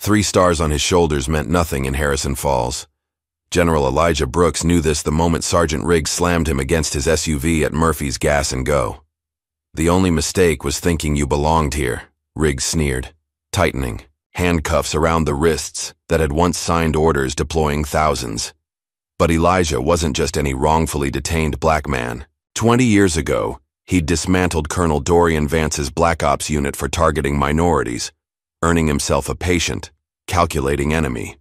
3 stars on his shoulders meant nothing in Harrison Falls. General Elijah Brooks knew this the moment Sergeant Riggs slammed him against his SUV at Murphy's Gas and Go. "The only mistake was thinking you belonged here," Riggs sneered, tightening handcuffs around the wrists that had once signed orders deploying thousands. But Elijah wasn't just any wrongfully detained black man. 20 years ago, he'd dismantled Colonel Dorian Vance's Black Ops unit for targeting minorities, earning himself a patient, calculating enemy.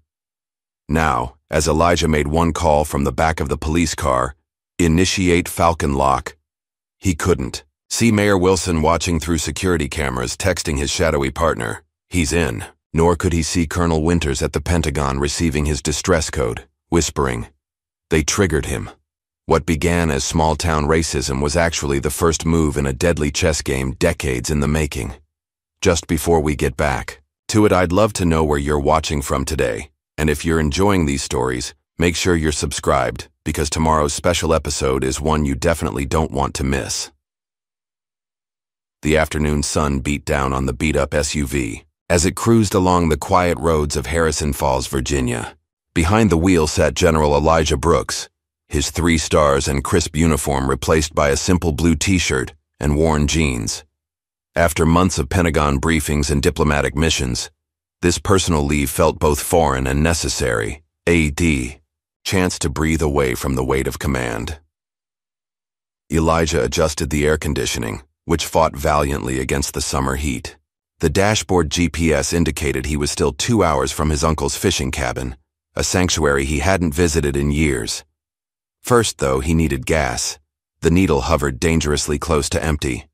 Now, as Elijah made one call from the back of the police car, "Initiate Falcon Lock," he couldn't see Mayor Wilson watching through security cameras texting his shadowy partner, "He's in." Nor could he see Colonel Winters at the Pentagon receiving his distress code, whispering. They triggered him. What began as small-town racism was actually the first move in a deadly chess game decades in the making. Just before we get back to it, I'd love to know where you're watching from today. And if you're enjoying these stories, make sure you're subscribed, because tomorrow's special episode is one you definitely don't want to miss. The afternoon sun beat down on the beat-up SUV as it cruised along the quiet roads of Harrison Falls, Virginia. Behind the wheel sat General Elijah Brooks, his 3 stars and crisp uniform replaced by a simple blue t-shirt and worn jeans. After months of Pentagon briefings and diplomatic missions, this personal leave felt both foreign and necessary. Chance to breathe away from the weight of command. Elijah adjusted the air conditioning, which fought valiantly against the summer heat. The dashboard GPS indicated he was still 2 hours from his uncle's fishing cabin, a sanctuary he hadn't visited in years. First, though, he needed gas. The needle hovered dangerously close to empty.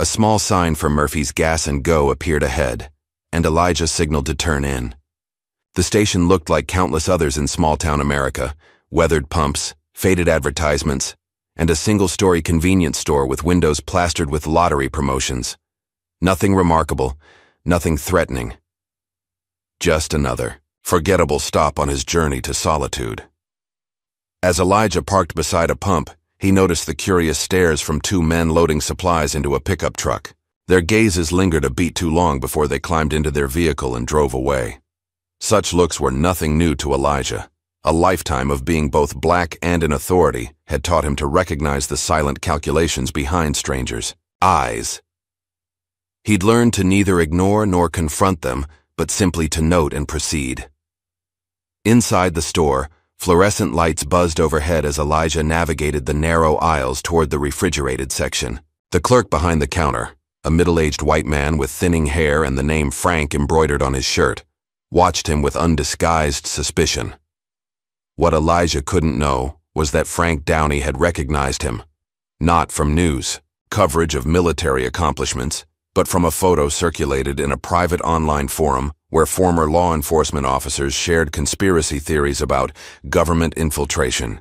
A small sign for Murphy's Gas and Go appeared ahead, and Elijah signaled to turn in. The station looked like countless others in small-town America: weathered pumps, faded advertisements, and a single-story convenience store with windows plastered with lottery promotions. Nothing remarkable, nothing threatening. Just another forgettable stop on his journey to solitude. As Elijah parked beside a pump, he noticed the curious stares from 2 men loading supplies into a pickup truck. Their gazes lingered a beat too long before they climbed into their vehicle and drove away. Such looks were nothing new to Elijah. A lifetime of being both black and in authority had taught him to recognize the silent calculations behind strangers' eyes. He'd learned to neither ignore nor confront them, but simply to note and proceed. Inside the store, fluorescent lights buzzed overhead as Elijah navigated the narrow aisles toward the refrigerated section. The clerk behind the counter, a middle-aged white man with thinning hair and the name Frank embroidered on his shirt, watched him with undisguised suspicion. What Elijah couldn't know was that Frank Downey had recognized him, not from news coverage of military accomplishments, but from a photo circulated in a private online forum where former law enforcement officers shared conspiracy theories about government infiltration.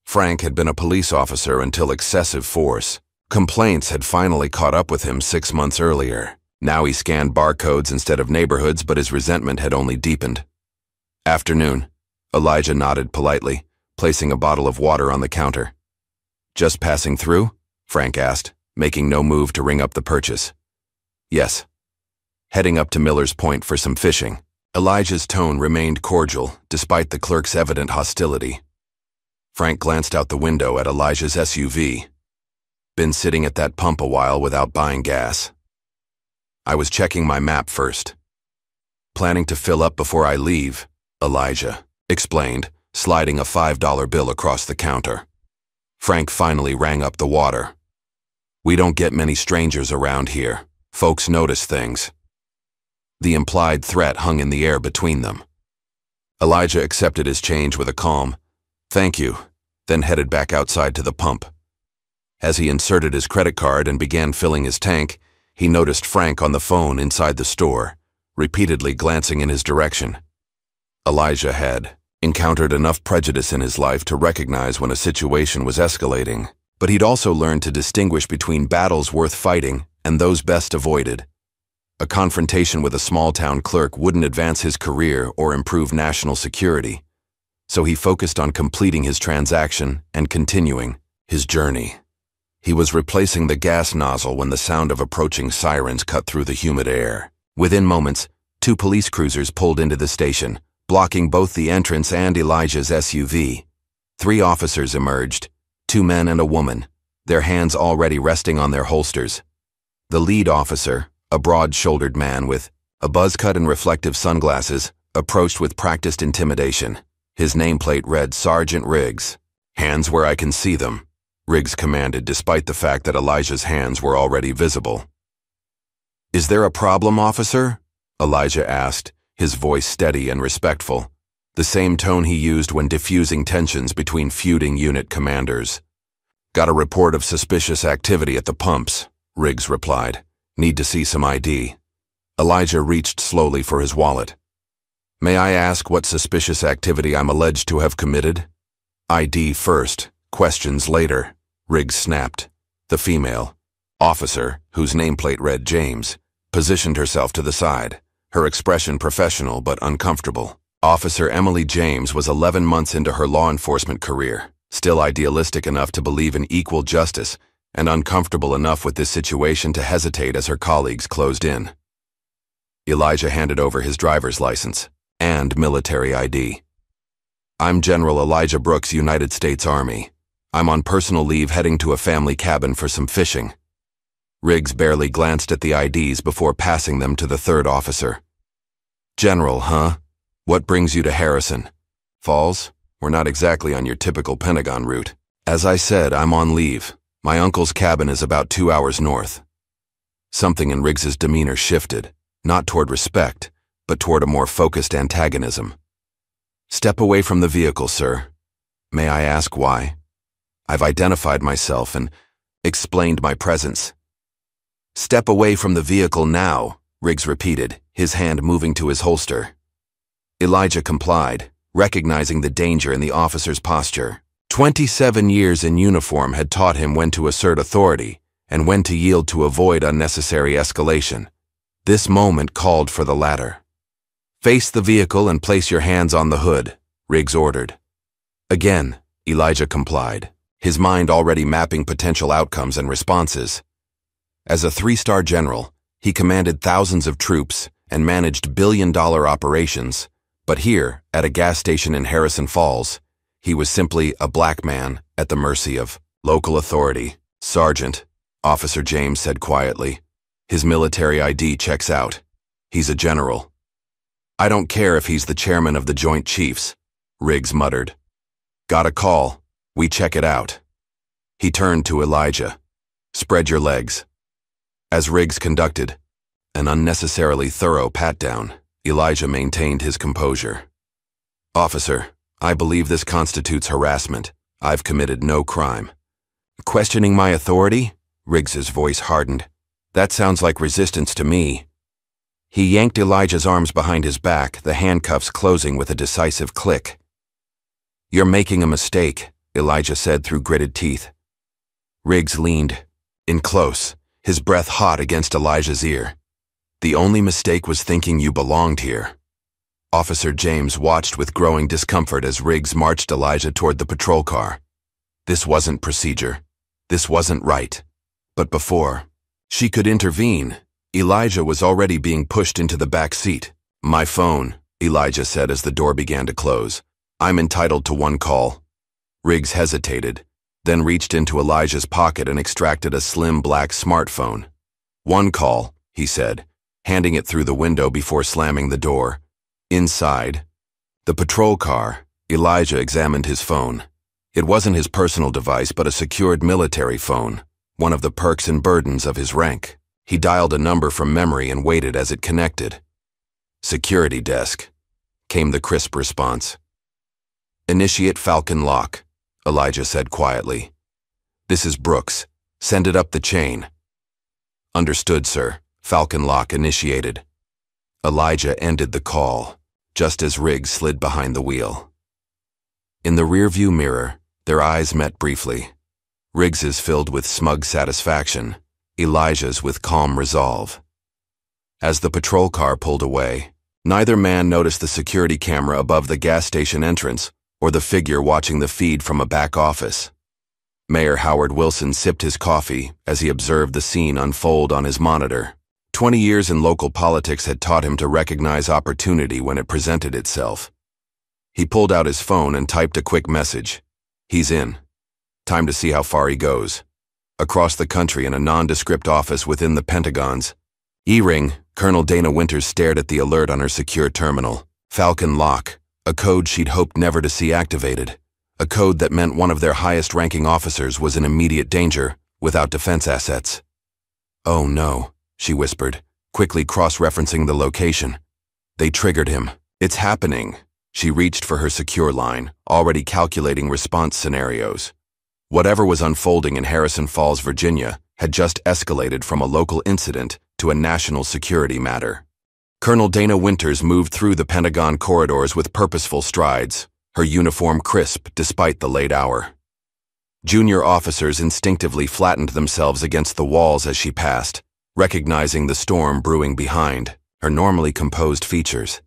Frank had been a police officer until excessive force. Complaints had finally caught up with him 6 months earlier. Now he scanned barcodes instead of neighborhoods, but his resentment had only deepened. "Afternoon," Elijah nodded politely, placing a bottle of water on the counter. "Just passing through?" Frank asked, making no move to ring up the purchase. "Yes." "Heading up to Miller's Point for some fishing." Elijah's tone remained cordial, despite the clerk's evident hostility. Frank glanced out the window at Elijah's SUV. "Been sitting at that pump a while without buying gas. I was checking my map first. Planning to fill up before I leave," Elijah explained, sliding a $5 bill across the counter. Frank finally rang up the water. "We don't get many strangers around here. Folks notice things." The implied threat hung in the air between them. Elijah accepted his change with a calm, "Thank you," then headed back outside to the pump. As he inserted his credit card and began filling his tank, he noticed Frank on the phone inside the store, repeatedly glancing in his direction. Elijah had encountered enough prejudice in his life to recognize when a situation was escalating, but he'd also learned to distinguish between battles worth fighting and those best avoided. A confrontation with a small-town clerk wouldn't advance his career or improve national security, so he focused on completing his transaction and continuing his journey. He was replacing the gas nozzle when the sound of approaching sirens cut through the humid air. Within moments, Two police cruisers pulled into the station, blocking both the entrance and Elijah's SUV. Three officers emerged, two men and a woman, their hands already resting on their holsters. The lead officer, a broad-shouldered man with a buzz cut and reflective sunglasses, approached with practiced intimidation. His nameplate read Sergeant Riggs. "Hands where I can see them," Riggs commanded despite the fact that Elijah's hands were already visible. "Is there a problem, officer?" Elijah asked, his voice steady and respectful, the same tone he used when diffusing tensions between feuding unit commanders. "Got a report of suspicious activity at the pumps," Riggs replied. "Need to see some ID." Elijah reached slowly for his wallet. "May I ask what suspicious activity I'm alleged to have committed?" "ID first, questions later," Riggs snapped. The female, officer, whose nameplate read James, positioned herself to the side, her expression professional but uncomfortable. Officer Emily James was 11 months into her law enforcement career, still idealistic enough to believe in equal justice and uncomfortable enough with this situation to hesitate as her colleagues closed in. Elijah handed over his driver's license and military ID. "I'm General Elijah Brooks, United States Army. I'm on personal leave heading to a family cabin for some fishing." Riggs barely glanced at the IDs before passing them to the third officer. "General, huh? What brings you to Harrison Falls? We're not exactly on your typical Pentagon route. As I said, I'm on leave. My uncle's cabin is about 2 hours north." Something in Riggs's demeanor shifted, not toward respect, but toward a more focused antagonism. "Step away from the vehicle, sir." "May I ask why?" "I've identified myself and explained my presence." "Step away from the vehicle now," Riggs repeated, his hand moving to his holster. Elijah complied, recognizing the danger in the officer's posture. 27 years in uniform had taught him when to assert authority and when to yield to avoid unnecessary escalation. This moment called for the latter. "Face the vehicle and place your hands on the hood," Riggs ordered. Again, Elijah complied, his mind already mapping potential outcomes and responses. As a 3-star general, he commanded thousands of troops and managed billion-dollar operations, but here, at a gas station in Harrison Falls, he was simply a black man at the mercy of local authority. "Sergeant," Officer James said quietly. "His military ID checks out. He's a general." "I don't care if he's the chairman of the Joint Chiefs," Riggs muttered. "Got a call. We check it out." He turned to Elijah. "Spread your legs." As Riggs conducted an unnecessarily thorough pat-down, Elijah maintained his composure. "Officer, I believe this constitutes harassment. I've committed no crime." "Questioning my authority?" Riggs's voice hardened. "That sounds like resistance to me." He yanked Elijah's arms behind his back, the handcuffs closing with a decisive click. "You're making a mistake," Elijah said through gritted teeth. Riggs leaned in close, his breath hot against Elijah's ear. "The only mistake was thinking you belonged here." Officer James watched with growing discomfort as Riggs marched Elijah toward the patrol car. This wasn't procedure. This wasn't right. But before she could intervene, Elijah was already being pushed into the back seat. "My phone," Elijah said as the door began to close. "I'm entitled to one call." Riggs hesitated, then reached into Elijah's pocket and extracted a slim black smartphone. "One call," he said, handing it through the window before slamming the door. Inside the patrol car, Elijah examined his phone. It wasn't his personal device, but a secured military phone, one of the perks and burdens of his rank. He dialed a number from memory and waited as it connected. "Security desk," came the crisp response. "Initiate Falcon lock," Elijah said quietly. "This is Brooks. Send it up the chain." "Understood, sir." Falcon lock initiated. Elijah ended the call, just as Riggs slid behind the wheel. In the rearview mirror, their eyes met briefly. Riggs's filled with smug satisfaction, Elijah's with calm resolve. As the patrol car pulled away, neither man noticed the security camera above the gas station entrance or the figure watching the feed from a back office. Mayor Howard Wilson sipped his coffee as he observed the scene unfold on his monitor. 20 years in local politics had taught him to recognize opportunity when it presented itself. He pulled out his phone and typed a quick message. He's in. Time to see how far he goes. Across the country in a nondescript office within the Pentagon's E-ring, Colonel Dana Winters stared at the alert on her secure terminal. Falcon Lock, a code she'd hoped never to see activated. A code that meant one of their highest-ranking officers was in immediate danger, without defense assets. "Oh no," she whispered, quickly cross-referencing the location. They triggered him. "It's happening." She reached for her secure line, already calculating response scenarios. Whatever was unfolding in Harrison Falls, Virginia, had just escalated from a local incident to a national security matter. Colonel Dana Winters moved through the Pentagon corridors with purposeful strides, her uniform crisp despite the late hour. Junior officers instinctively flattened themselves against the walls as she passed, recognizing the storm brewing behind her normally composed features.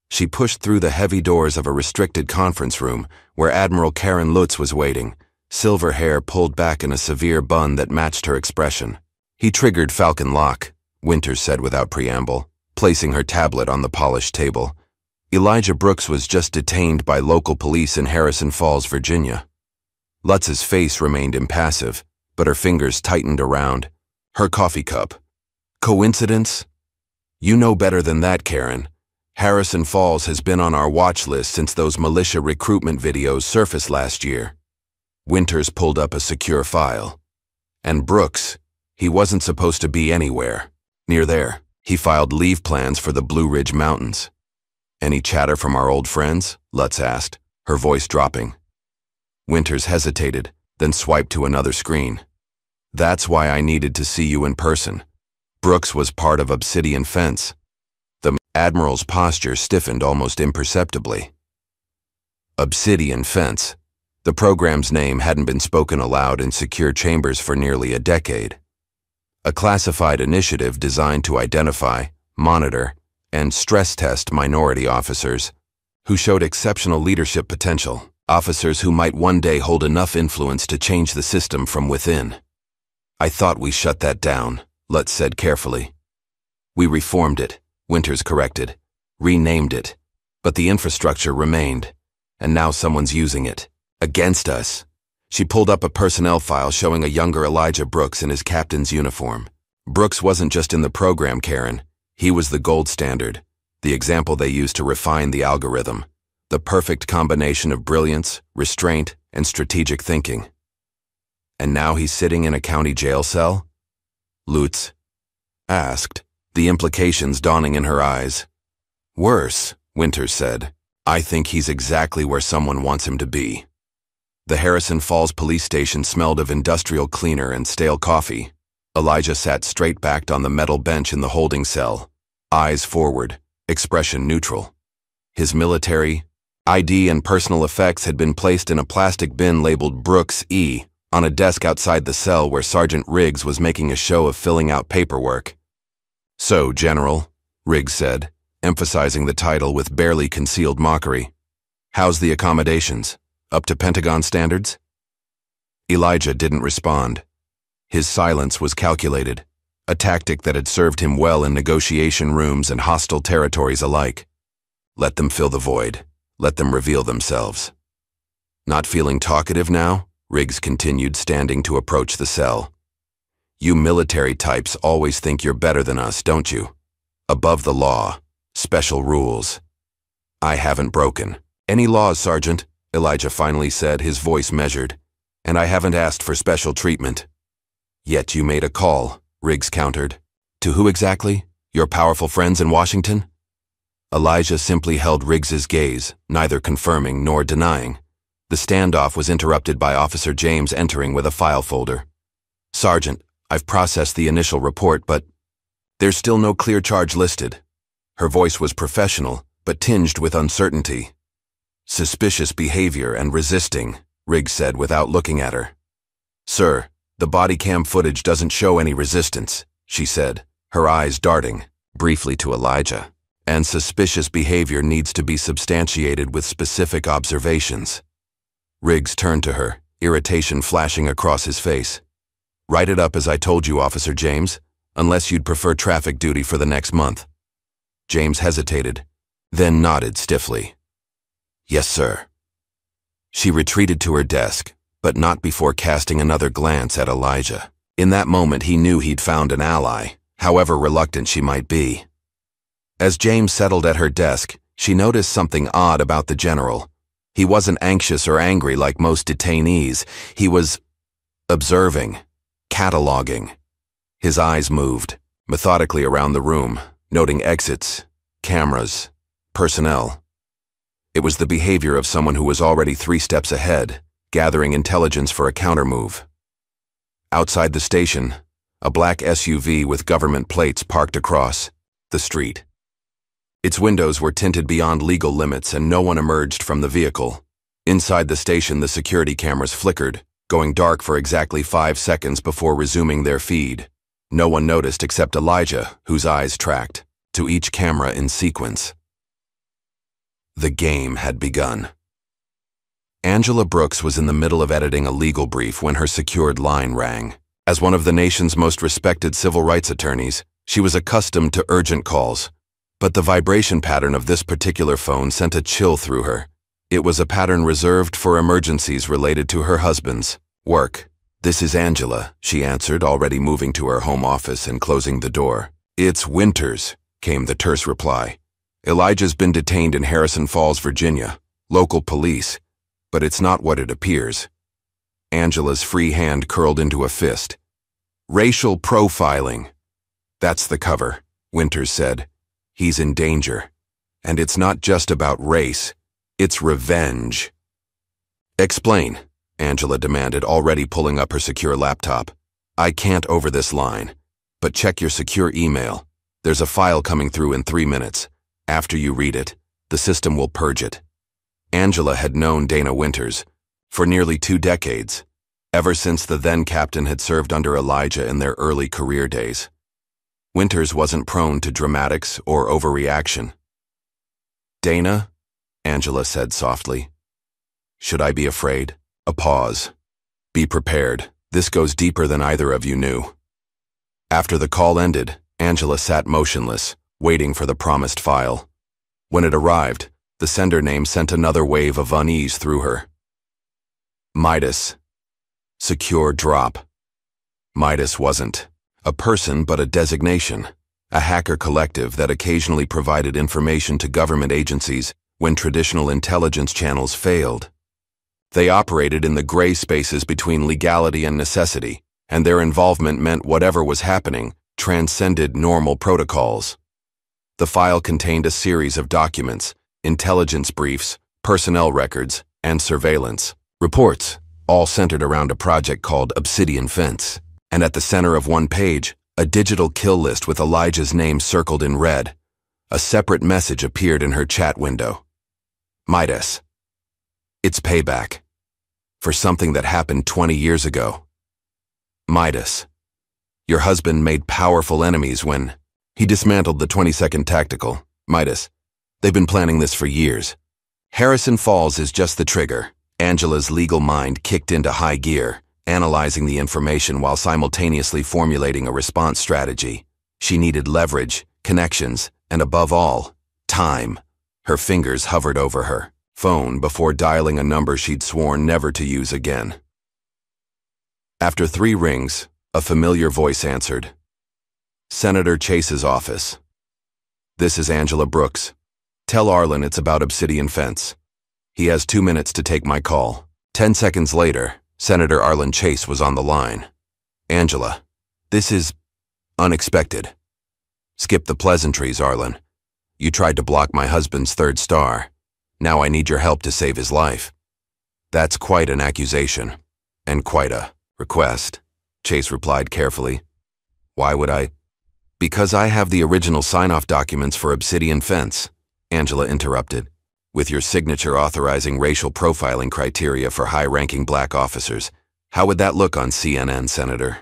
She pushed through the heavy doors of a restricted conference room where Admiral Karen Lutz was waiting, silver hair pulled back in a severe bun that matched her expression. "He triggered Falcon Lock," Winters said without preamble, placing her tablet on the polished table. "Elijah Brooks was just detained by local police in Harrison Falls, Virginia." Lutz's face remained impassive, but her fingers tightened around her coffee cup. "Coincidence? You know better than that, Karen. Harrison Falls has been on our watch list since those militia recruitment videos surfaced last year." Winters pulled up a secure file. "And Brooks, he wasn't supposed to be anywhere near there. He filed leave plans for the Blue Ridge Mountains." "Any chatter from our old friends?" Lutz asked, her voice dropping. Winters hesitated, then swiped to another screen. "That's why I needed to see you in person. Brooks was part of Obsidian Fence." The Admiral's posture stiffened almost imperceptibly. Obsidian Fence. The program's name hadn't been spoken aloud in secure chambers for nearly a decade. A classified initiative designed to identify, monitor, and stress test minority officers who showed exceptional leadership potential, officers who might one day hold enough influence to change the system from within. "I thought we shut that down," Lutz said carefully. "We reformed it," Winters corrected, "renamed it. But the infrastructure remained, and now someone's using it. Against us." She pulled up a personnel file showing a younger Elijah Brooks in his captain's uniform. Brooks wasn't just in the program, Karen. He was the gold standard, the example they used to refine the algorithm, the perfect combination of brilliance, restraint, and strategic thinking. "And now he's sitting in a county jail cell?" Lutz asked, the implications dawning in her eyes. "Worse," Winters said. "I think he's exactly where someone wants him to be." The Harrison Falls police station smelled of industrial cleaner and stale coffee. Elijah sat straight-backed on the metal bench in the holding cell, eyes forward, expression neutral. His military, ID, and personal effects had been placed in a plastic bin labeled Brooks E on a desk outside the cell where Sergeant Riggs was making a show of filling out paperwork. "So, General," Riggs said, emphasizing the title with barely concealed mockery. "How's the accommodations? Up to Pentagon standards?" Elijah didn't respond. His silence was calculated, a tactic that had served him well in negotiation rooms and hostile territories alike. Let them fill the void. Let them reveal themselves. "Not feeling talkative now?" Riggs continued, standing to approach the cell. "You military types always think you're better than us, don't you? Above the law, special rules. I haven't broken any laws, Sergeant," Elijah finally said, his voice measured, "and I haven't asked for special treatment." "Yet you made a call," Riggs countered. "To who exactly? Your powerful friends in Washington?" Elijah simply held Riggs's gaze, neither confirming nor denying. The standoff was interrupted by Officer James entering with a file folder. "Sergeant, I've processed the initial report, but there's still no clear charge listed." Her voice was professional, but tinged with uncertainty. "Suspicious behavior and resisting," Riggs said without looking at her. "Sir, the body cam footage doesn't show any resistance," she said, her eyes darting, briefly to Elijah. "And suspicious behavior needs to be substantiated with specific observations." Riggs turned to her, irritation flashing across his face. "Write it up as I told you, Officer James. unless you'd prefer traffic duty for the next month. James hesitated, then nodded stiffly. Yes, sir. She retreated to her desk, but not before casting another glance at Elijah. In that moment, he knew he'd found an ally, however reluctant she might be. As James settled at her desk, she noticed something odd about the general. He wasn't anxious or angry like most detainees. He was observing, cataloging. His eyes moved methodically around the room, noting exits, cameras, personnel. It was the behavior of someone who was already 3 steps ahead, gathering intelligence for a countermove. Outside the station, a black SUV with government plates parked across the street. Its windows were tinted beyond legal limits and no one emerged from the vehicle. Inside the station, the security cameras flickered, going dark for exactly 5 seconds before resuming their feed. No one noticed except Elijah, whose eyes tracked to each camera in sequence. The game had begun. Angela Brooks was in the middle of editing a legal brief when her secured line rang. As one of the nation's most respected civil rights attorneys, she was accustomed to urgent calls, but the vibration pattern of this particular phone sent a chill through her. It was a pattern reserved for emergencies related to her husband's work. This is Angela, she answered, already moving to her home office and closing the door. It's Winters, came the terse reply. Elijah's been detained in Harrison Falls, Virginia. Local police. But it's not what it appears. Angela's free hand curled into a fist. Racial profiling. That's the cover, Winters said. He's in danger. And it's not just about race. It's revenge. Explain, Angela demanded, already pulling up her secure laptop. I can't over this line. But check your secure email. There's a file coming through in 3 minutes. After you read it, the system will purge it. Angela had known Dana Winters for nearly 2 decades, ever since the then-captain had served under Elijah in their early career days. Winters wasn't prone to dramatics or overreaction. Dana, Angela said softly. Should I be afraid? A pause. Be prepared. This goes deeper than either of you knew. After the call ended, Angela sat motionless, waiting for the promised file. When it arrived, the sender name sent another wave of unease through her. Midas. Secure drop. Midas wasn't a person but a designation, a hacker collective that occasionally provided information to government agencies when traditional intelligence channels failed. They operated in the gray spaces between legality and necessity, and their involvement meant whatever was happening transcended normal protocols. The file contained a series of documents, intelligence briefs, personnel records, and surveillance reports, all centered around a project called Obsidian Fence. And at the center of one page, a digital kill list with Elijah's name circled in red. A separate message appeared in her chat window. Midas. It's payback. For something that happened 20 years ago. Midas. Your husband made powerful enemies when he dismantled the 22nd Tactical. Midas. They've been planning this for years. Harrison Falls is just the trigger. Angela's legal mind kicked into high gear, analyzing the information while simultaneously formulating a response strategy. She needed leverage, connections, and above all, time. Her fingers hovered over her phone before dialing a number she'd sworn never to use again. After 3 rings, a familiar voice answered. Senator Chase's office. This is Angela Brooks. Tell Arlen it's about Obsidian Fence. He has 2 minutes to take my call. 10 seconds later, Senator Arlen Chase was on the line. Angela, this is unexpected. Skip the pleasantries, Arlen. You tried to block my husband's 3rd star. Now I need your help to save his life. That's quite an accusation, and quite a request, Chase replied carefully. Why would I? Because I have the original sign-off documents for Obsidian Fence, Angela interrupted, with your signature authorizing racial profiling criteria for high-ranking black officers. How would that look on CNN, Senator?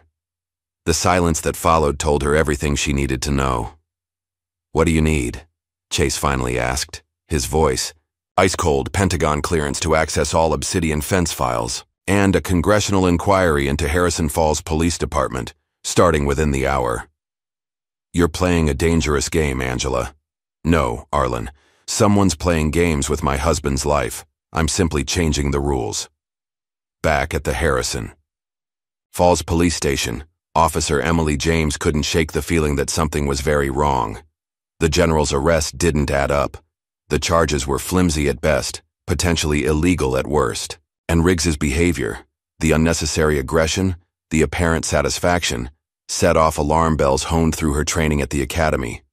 The silence that followed told her everything she needed to know. What do you need? Chase finally asked, his voice ice-cold. Pentagon clearance to access all Obsidian Fence files, and a congressional inquiry into Harrison Falls Police Department, starting within the hour. You're playing a dangerous game, Angela. No, Arlen. Someone's playing games with my husband's life. I'm simply changing the rules. Back at the Harrison Falls Police Station, Officer Emily James couldn't shake the feeling that something was very wrong. The general's arrest didn't add up. The charges were flimsy at best, potentially illegal at worst. And Riggs's behavior, the unnecessary aggression, the apparent satisfaction, set off alarm bells honed through her training at the academy.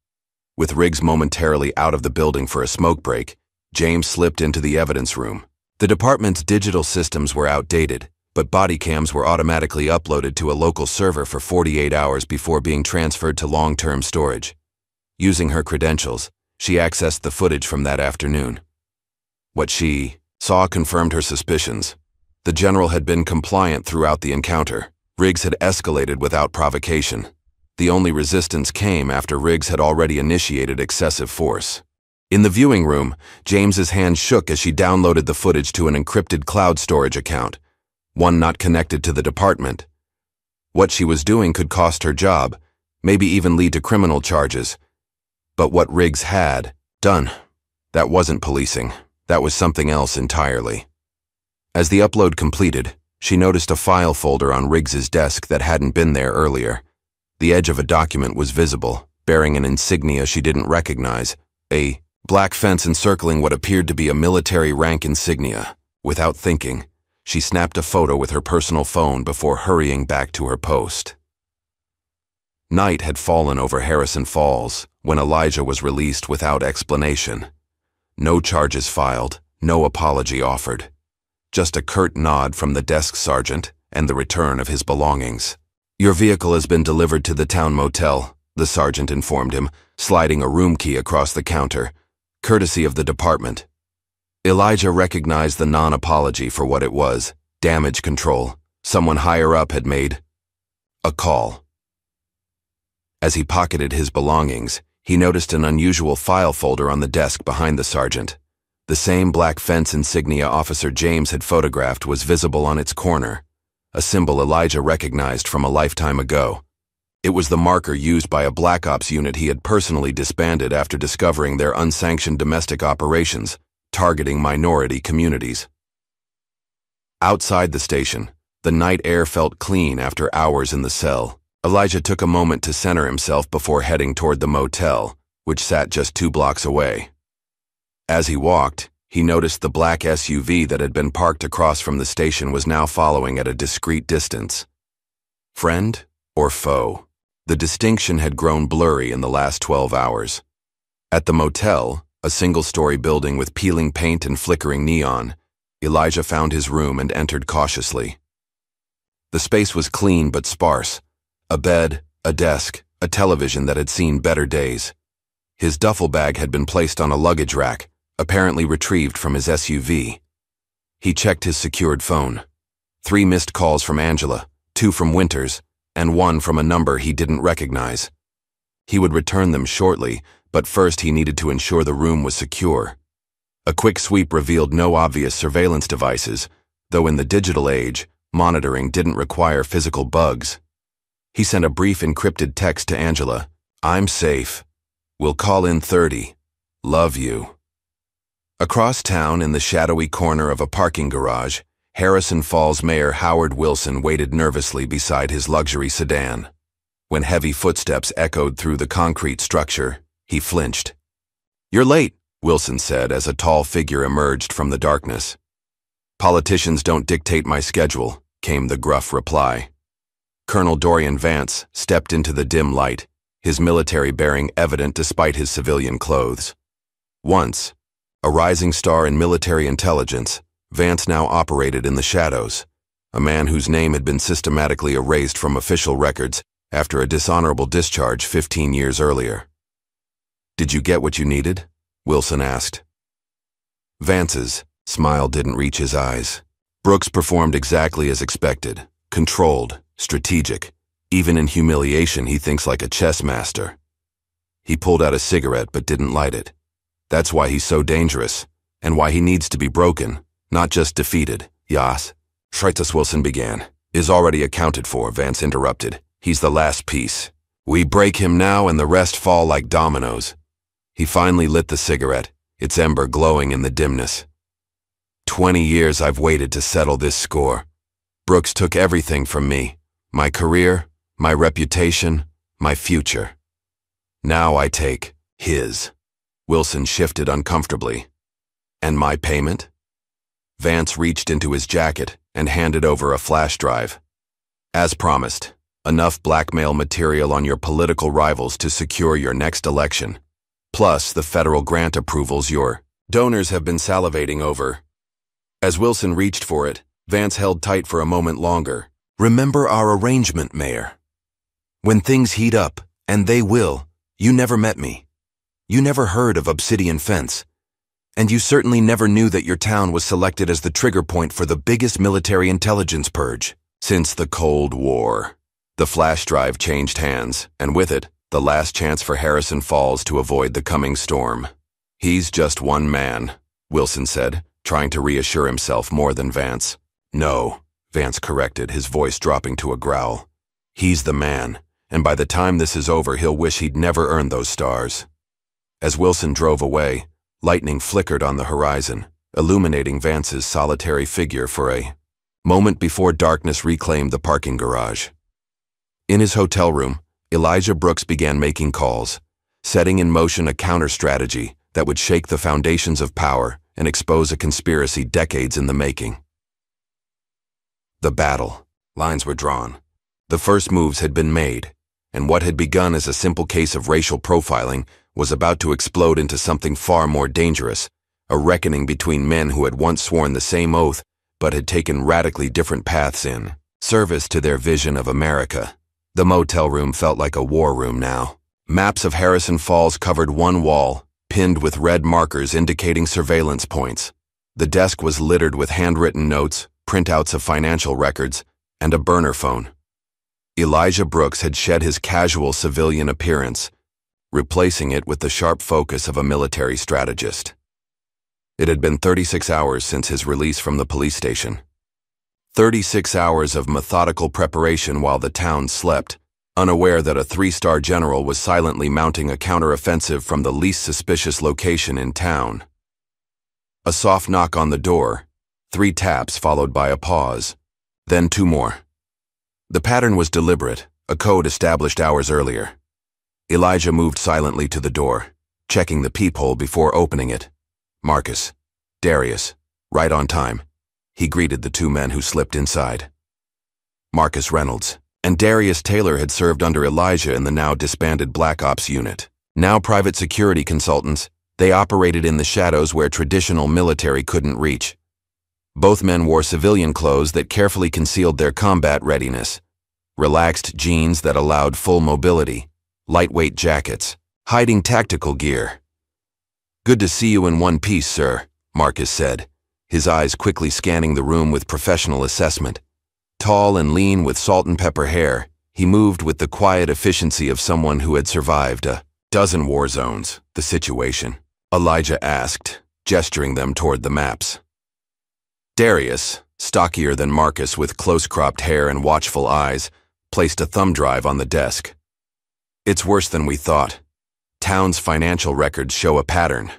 With Riggs momentarily out of the building for a smoke break, James slipped into the evidence room. The department's digital systems were outdated, but body cams were automatically uploaded to a local server for 48 hours before being transferred to long-term storage. Using her credentials, she accessed the footage from that afternoon. What she saw confirmed her suspicions. The general had been compliant throughout the encounter. Riggs had escalated without provocation. The only resistance came after Riggs had already initiated excessive force. In the viewing room, James's hand shook as she downloaded the footage to an encrypted cloud storage account, one not connected to the department. What she was doing could cost her job, maybe even lead to criminal charges. But what Riggs had done, that wasn't policing. That was something else entirely. As the upload completed, she noticed a file folder on Riggs's desk that hadn't been there earlier. The edge of a document was visible, bearing an insignia she didn't recognize, a black fence encircling what appeared to be a military rank insignia. Without thinking, she snapped a photo with her personal phone before hurrying back to her post. Night had fallen over Harrison Falls when Elijah was released without explanation. No charges filed, no apology offered. Just a curt nod from the desk sergeant and the return of his belongings. Your vehicle has been delivered to the town motel, the sergeant informed him, sliding a room key across the counter, courtesy of the department. Elijah recognized the non-apology for what it was, damage control. Someone higher up had made a call. As he pocketed his belongings, he noticed an unusual file folder on the desk behind the sergeant. The same black fence insignia Officer James had photographed was visible on its corner, a symbol Elijah recognized from a lifetime ago. It was the marker used by a Black Ops unit he had personally disbanded after discovering their unsanctioned domestic operations, targeting minority communities. Outside the station, the night air felt clean after hours in the cell. Elijah took a moment to center himself before heading toward the motel, which sat just 2 blocks away. As he walked, he noticed the black SUV that had been parked across from the station was now following at a discreet distance. Friend or foe? The distinction had grown blurry in the last 12 hours. At the motel, a single-story building with peeling paint and flickering neon, Elijah found his room and entered cautiously. The space was clean but sparse. A bed, a desk, a television that had seen better days. His duffel bag had been placed on a luggage rack, apparently retrieved from his SUV. He checked his secured phone. 3 missed calls from Angela, 2 from Winters, and 1 from a number he didn't recognize. He would return them shortly, but first he needed to ensure the room was secure. A quick sweep revealed no obvious surveillance devices, though in the digital age, monitoring didn't require physical bugs. He sent a brief encrypted text to Angela. I'm safe. We'll call in 30. Love you. Across town, in the shadowy corner of a parking garage, Harrison Falls Mayor Howard Wilson waited nervously beside his luxury sedan. When heavy footsteps echoed through the concrete structure, he flinched. You're late, Wilson said as a tall figure emerged from the darkness. Politicians don't dictate my schedule, came the gruff reply. Colonel Dorian Vance stepped into the dim light, his military bearing evident despite his civilian clothes. Once, a rising star in military intelligence, Vance now operated in the shadows, a man whose name had been systematically erased from official records after a dishonorable discharge 15 years earlier. Did you get what you needed? Wilson asked. Vance's smile didn't reach his eyes. Brooks performed exactly as expected, controlled, strategic. Even in humiliation, he thinks like a chess master. He pulled out a cigarette but didn't light it. That's why he's so dangerous, and why he needs to be broken, not just defeated. Yas, Schreitus Wilson began. Is already accounted for, Vance interrupted. He's the last piece. We break him now and the rest fall like dominoes. He finally lit the cigarette, its ember glowing in the dimness. 20 years I've waited to settle this score. Brooks took everything from me. My career, my reputation, my future. Now I take his. Wilson shifted uncomfortably. And my payment? Vance reached into his jacket and handed over a flash drive. As promised, enough blackmail material on your political rivals to secure your next election. Plus the federal grant approvals your donors have been salivating over. As Wilson reached for it, Vance held tight for a moment longer. Remember our arrangement, Mayor. When things heat up, and they will, you never met me. You never heard of Obsidian Fence. And you certainly never knew that your town was selected as the trigger point for the biggest military intelligence purge since the Cold War. The flash drive changed hands, and with it, the last chance for Harrison Falls to avoid the coming storm. He's just one man, Wilson said, trying to reassure himself more than Vance. No, Vance corrected, his voice dropping to a growl. He's the man, and by the time this is over, he'll wish he'd never earned those stars. As Wilson drove away, lightning flickered on the horizon, illuminating Vance's solitary figure for a moment before darkness reclaimed the parking garage. In his hotel room, Elijah Brooks began making calls, setting in motion a counter-strategy that would shake the foundations of power and expose a conspiracy decades in the making. The battle. Lines were drawn. The first moves had been made, and what had begun as a simple case of racial profiling was about to explode into something far more dangerous, a reckoning between men who had once sworn the same oath but had taken radically different paths in service to their vision of America. The motel room felt like a war room now. Maps of Harrison Falls covered one wall, pinned with red markers indicating surveillance points. The desk was littered with handwritten notes, printouts of financial records, and a burner phone. Elijah Brooks had shed his casual civilian appearance, replacing it with the sharp focus of a military strategist. It had been 36 hours since his release from the police station. 36 hours of methodical preparation while the town slept, unaware that a 3-star general was silently mounting a counteroffensive from the least suspicious location in town. A soft knock on the door, 3 taps followed by a pause, then 2 more. The pattern was deliberate, a code established hours earlier. Elijah moved silently to the door, checking the peephole before opening it. Marcus, Darius, right on time. He greeted the 2 men who slipped inside. Marcus Reynolds and Darius Taylor had served under Elijah in the now disbanded Black Ops unit. Now private security consultants, they operated in the shadows where traditional military couldn't reach. Both men wore civilian clothes that carefully concealed their combat readiness. Relaxed jeans that allowed full mobility, lightweight jackets, hiding tactical gear. "Good to see you in one piece, sir," Marcus said, his eyes quickly scanning the room with professional assessment. Tall and lean with salt and pepper hair, he moved with the quiet efficiency of someone who had survived a dozen war zones. The situation? Elijah asked, gesturing them toward the maps. Darius, stockier than Marcus with close-cropped hair and watchful eyes, placed a thumb drive on the desk. "It's worse than we thought. Town's financial records show a pattern.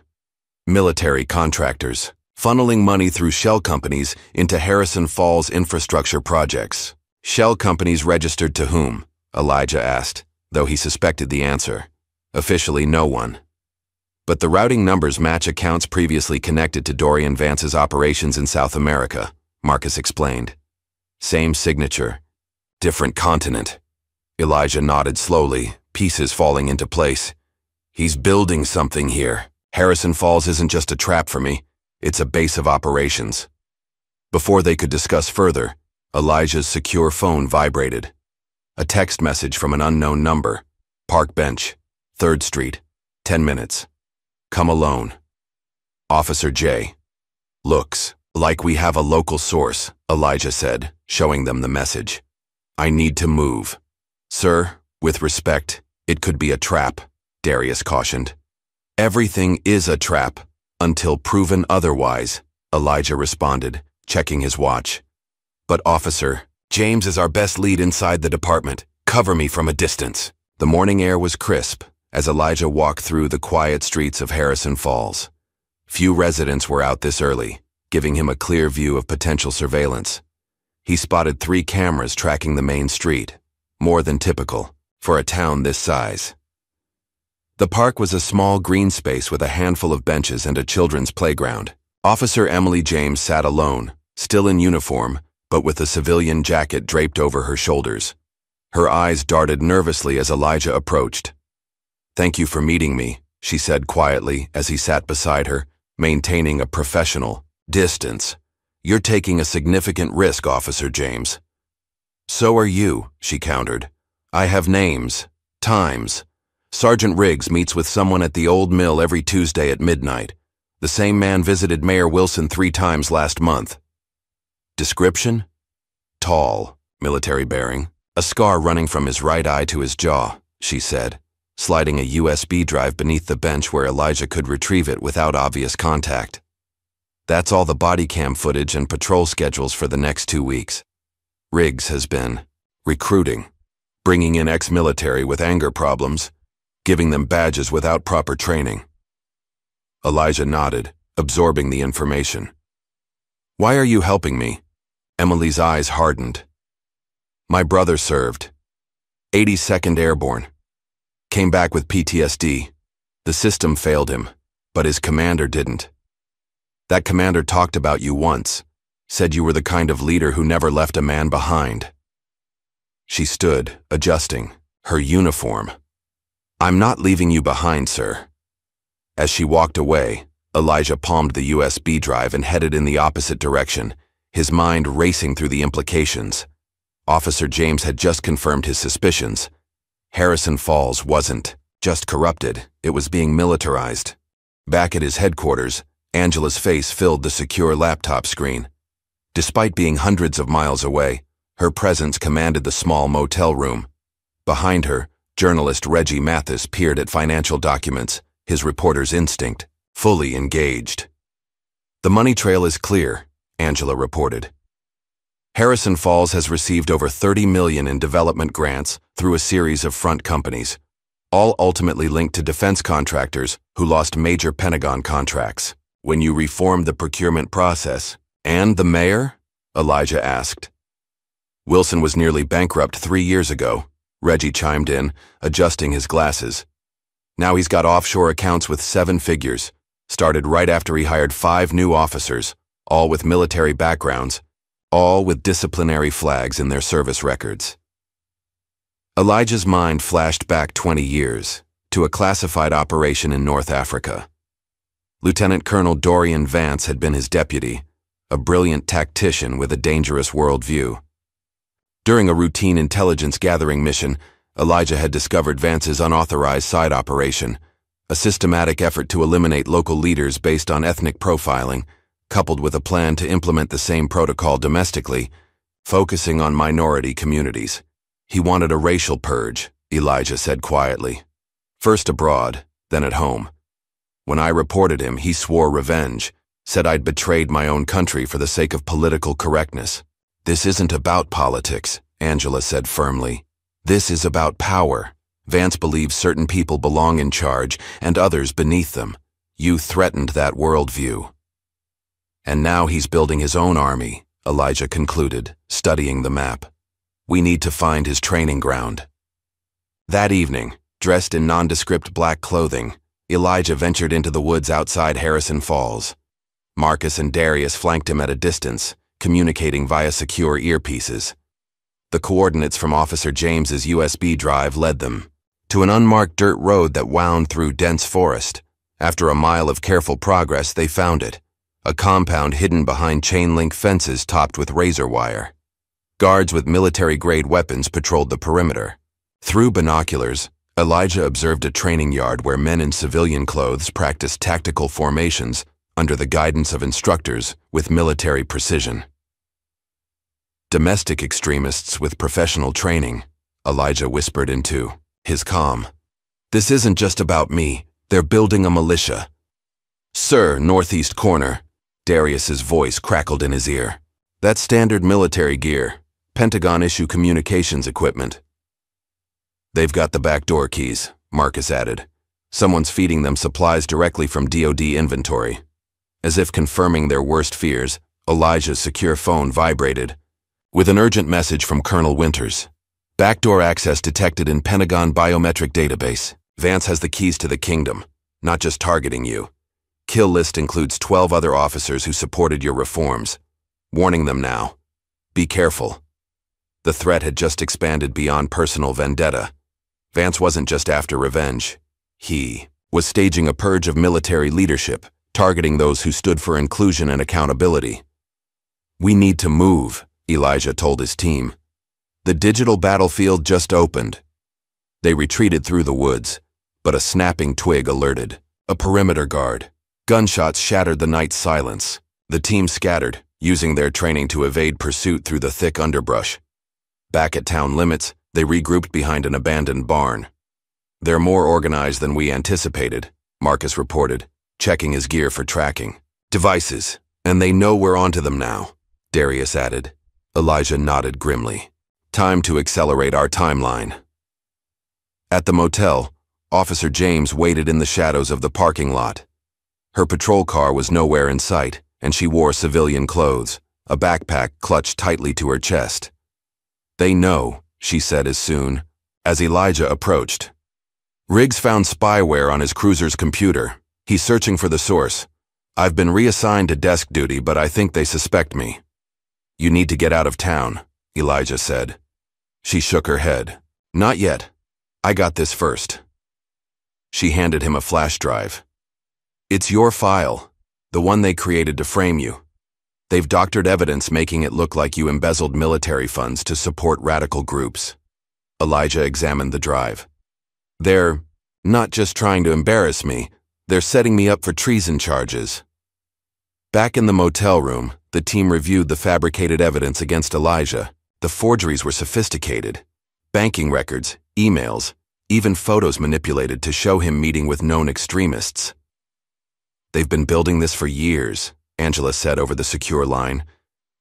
Military contractors, funneling money through shell companies into Harrison Falls infrastructure projects." "Shell companies registered to whom?" Elijah asked, though he suspected the answer. Officially, no one. But the routing numbers match accounts previously connected to Dorian Vance's operations in South America, Marcus explained. Same signature, different continent. Elijah nodded slowly, pieces falling into place. "He's building something here. Harrison Falls isn't just a trap for me. It's a base of operations." Before they could discuss further, Elijah's secure phone vibrated. A text message from an unknown number. "Park bench, 3rd Street, 10 minutes. Come alone. Officer J." "Looks like we have a local source," Elijah said, showing them the message. "I need to move." "Sir, with respect, it could be a trap," Darius cautioned. "Everything is a trap, until proven otherwise," Elijah responded, checking his watch. "But officer, James is our best lead inside the department. Cover me from a distance." The morning air was crisp as Elijah walked through the quiet streets of Harrison Falls. Few residents were out this early, giving him a clear view of potential surveillance. He spotted 3 cameras tracking the main street, more than typical for a town this size. The park was a small green space with a handful of benches and a children's playground. Officer Emily James sat alone, still in uniform, but with a civilian jacket draped over her shoulders. Her eyes darted nervously as Elijah approached. "Thank you for meeting me," she said quietly as he sat beside her, maintaining a professional distance. "You're taking a significant risk, Officer James." "So are you," she countered. "I have names, times. Sergeant Riggs meets with someone at the old mill every Tuesday at midnight. The same man visited Mayor Wilson 3 times last month." Description? Tall, military bearing, a scar running from his right eye to his jaw, she said, sliding a USB drive beneath the bench where Elijah could retrieve it without obvious contact. "That's all the body cam footage and patrol schedules for the next 2 weeks. Riggs has been recruiting, bringing in ex-military with anger problems, giving them badges without proper training." Elijah nodded, absorbing the information. "Why are you helping me?" Emily's eyes hardened. "My brother served. 82nd Airborne. Came back with PTSD. The system failed him, but his commander didn't. That commander talked about you once, said you were the kind of leader who never left a man behind." She stood, adjusting her uniform. "I'm not leaving you behind, sir." As she walked away, Elijah palmed the USB drive and headed in the opposite direction, his mind racing through the implications. Officer James had just confirmed his suspicions. Harrison Falls wasn't just corrupted, it was being militarized. Back at his headquarters, Angela's face filled the secure laptop screen. Despite being hundreds of miles away, her presence commanded the small motel room. Behind her, journalist Reggie Mathis peered at financial documents, his reporter's instinct, fully engaged. "The money trail is clear," Angela reported. "Harrison Falls has received over $30 million in development grants through a series of front companies, all ultimately linked to defense contractors who lost major Pentagon contracts. When you reformed the procurement process, and the mayor?" Elijah asked. "Wilson was nearly bankrupt 3 years ago," Reggie chimed in, adjusting his glasses. "Now he's got offshore accounts with 7 figures, started right after he hired 5 new officers, all with military backgrounds, all with disciplinary flags in their service records." Elijah's mind flashed back 20 years, to a classified operation in North Africa. Lieutenant Colonel Dorian Vance had been his deputy, a brilliant tactician with a dangerous worldview. During a routine intelligence gathering mission, Elijah had discovered Vance's unauthorized side operation, a systematic effort to eliminate local leaders based on ethnic profiling, coupled with a plan to implement the same protocol domestically, focusing on minority communities. He wanted a racial purge, Elijah said quietly. First abroad, then at home. When I reported him, he swore revenge, said I'd betrayed my own country for the sake of political correctness. "This isn't about politics," Angela said firmly. "This is about power. Vance believes certain people belong in charge and others beneath them. You threatened that worldview." "And now he's building his own army," Elijah concluded, studying the map. "We need to find his training ground." That evening, dressed in nondescript black clothing, Elijah ventured into the woods outside Harrison Falls. Marcus and Darius flanked him at a distance, communicating via secure earpieces. The coordinates from Officer James's USB drive led them to an unmarked dirt road that wound through dense forest. After a mile of careful progress, they found it, a compound hidden behind chain-link fences topped with razor wire. Guards with military-grade weapons patrolled the perimeter. Through binoculars, Elijah observed a training yard where men in civilian clothes practiced tactical formations under the guidance of instructors with military precision. "Domestic extremists with professional training," Elijah whispered into his comm. "This isn't just about me. They're building a militia." "Sir, northeast corner," Darius's voice crackled in his ear. "That's standard military gear, Pentagon issue communications equipment." They've got the back door keys, Marcus added. Someone's feeding them supplies directly from DoD inventory. As if confirming their worst fears, Elijah's secure phone vibrated. With an urgent message from Colonel Winters. Backdoor access detected in Pentagon biometric database. Vance has the keys to the kingdom, not just targeting you. Kill list includes 12 other officers who supported your reforms. Warning them now. Be careful. The threat had just expanded beyond personal vendetta. Vance wasn't just after revenge. He was staging a purge of military leadership, targeting those who stood for inclusion and accountability. We need to move, Elijah told his team. The digital battlefield just opened. They retreated through the woods, but a snapping twig alerted. A perimeter guard. Gunshots shattered the night's silence. The team scattered, using their training to evade pursuit through the thick underbrush. Back at town limits, they regrouped behind an abandoned barn. They're more organized than we anticipated, Marcus reported, checking his gear for tracking. Devices, and they know we're onto them now, Darius added. Elijah nodded grimly. Time to accelerate our timeline. At the motel, Officer James waited in the shadows of the parking lot. Her patrol car was nowhere in sight, and she wore civilian clothes, a backpack clutched tightly to her chest. They know, she said as Elijah approached. Riggs found spyware on his cruiser's computer. He's searching for the source. I've been reassigned to desk duty, but I think they suspect me. You need to get out of town, Elijah said. She shook her head. Not yet. I got this first. She handed him a flash drive. It's your file, the one they created to frame you. They've doctored evidence making it look like you embezzled military funds to support radical groups. Elijah examined the drive. They're not just trying to embarrass me, they're setting me up for treason charges. Back in the motel room, the team reviewed the fabricated evidence against Elijah. The forgeries were sophisticated. Banking records, emails, even photos manipulated to show him meeting with known extremists. They've been building this for years, Angela said over the secure line.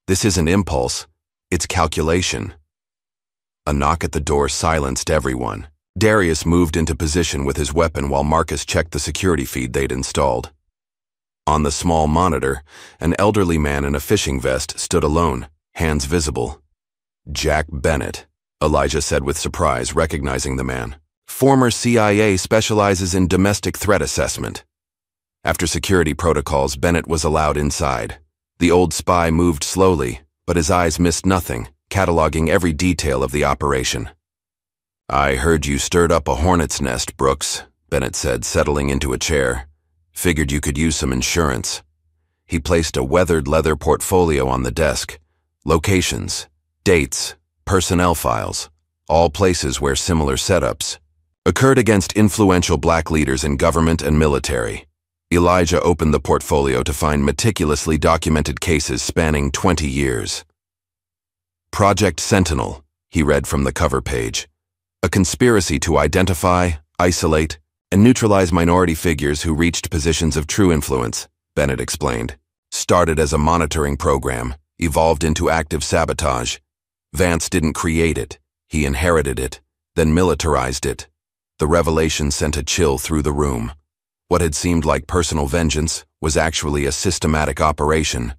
This isn't impulse, it's calculation. A knock at the door silenced everyone. Darius moved into position with his weapon while Marcus checked the security feed they'd installed. On the small monitor, an elderly man in a fishing vest stood alone, hands visible. Jack Bennett, Elijah said with surprise, recognizing the man. Former CIA specializes in domestic threat assessment. After security protocols, Bennett was allowed inside. The old spy moved slowly, but his eyes missed nothing, cataloging every detail of the operation. I heard you stirred up a hornet's nest, Brooks, Bennett said, settling into a chair. Figured you could use some insurance. He placed a weathered leather portfolio on the desk. Locations, dates, personnel files, all places where similar setups occurred against influential black leaders in government and military. Elijah opened the portfolio to find meticulously documented cases spanning 20 years. Project Sentinel, he read from the cover page. A conspiracy to identify, isolate, and neutralize minority figures who reached positions of true influence, Bennett explained. Started as a monitoring program, evolved into active sabotage. Vance didn't create it, he inherited it, then militarized it. The revelation sent a chill through the room. What had seemed like personal vengeance was actually a systematic operation,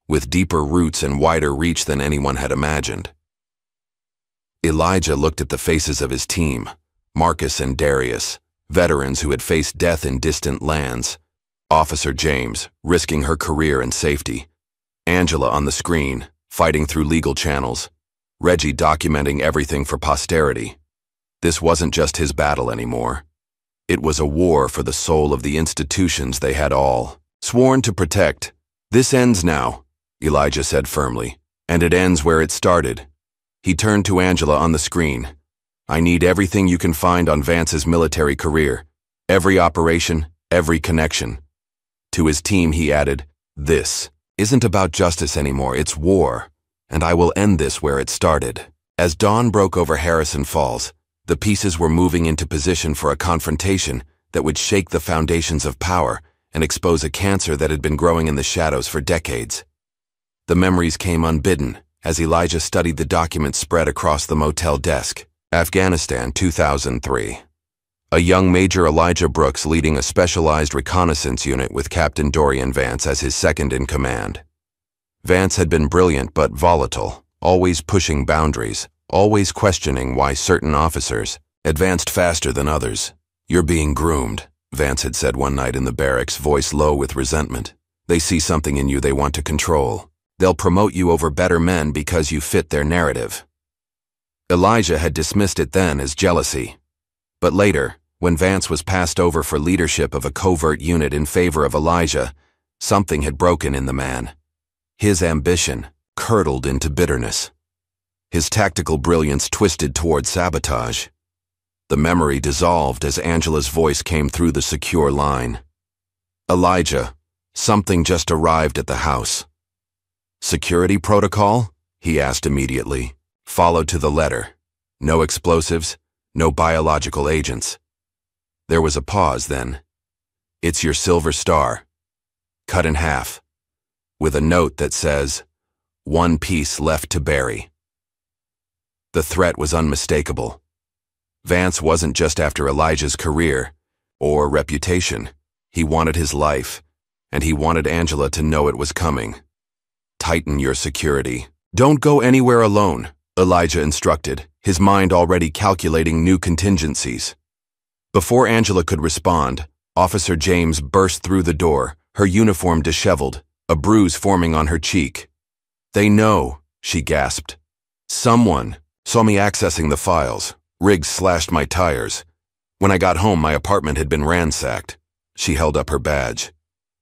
with deeper roots and wider reach than anyone had imagined. Elijah looked at the faces of his team, Marcus and Darius, veterans who had faced death in distant lands. Officer James, risking her career and safety. Angela on the screen, fighting through legal channels. Reggie documenting everything for posterity. This wasn't just his battle anymore. It was a war for the soul of the institutions they had all sworn to protect. This ends now, Elijah said firmly, and it ends where it started. He turned to Angela on the screen. I need everything you can find on Vance's military career. Every operation, every connection. To his team he added, this isn't about justice anymore, it's war, and I will end this where it started. As dawn broke over Harrison Falls, the pieces were moving into position for a confrontation that would shake the foundations of power and expose a cancer that had been growing in the shadows for decades. The memories came unbidden as Elijah studied the documents spread across the motel desk. Afghanistan, 2003. A young Major Elijah Brooks leading a specialized reconnaissance unit with Captain Dorian Vance as his second-in-command. Vance had been brilliant but volatile, always pushing boundaries, always questioning why certain officers advanced faster than others. "You're being groomed," Vance had said one night in the barracks, voice low with resentment. "They see something in you they want to control. They'll promote you over better men because you fit their narrative." Elijah had dismissed it then as jealousy. But later, when Vance was passed over for leadership of a covert unit in favor of Elijah, something had broken in the man. His ambition curdled into bitterness. His tactical brilliance twisted toward sabotage. The memory dissolved as Angela's voice came through the secure line. "Elijah, something just arrived at the house." "Security protocol?" he asked immediately. Followed to the letter. No explosives, no biological agents. There was a pause then. "It's your silver star. Cut in half. With a note that says, 'One piece left to bury.'" The threat was unmistakable. Vance wasn't just after Elijah's career or reputation. He wanted his life, and he wanted Angela to know it was coming. "Tighten your security. Don't go anywhere alone," Elijah instructed, his mind already calculating new contingencies. Before Angela could respond, Officer James burst through the door, her uniform disheveled, a bruise forming on her cheek. "They know," she gasped. "Someone saw me accessing the files. Riggs slashed my tires. When I got home, my apartment had been ransacked." She held up her badge.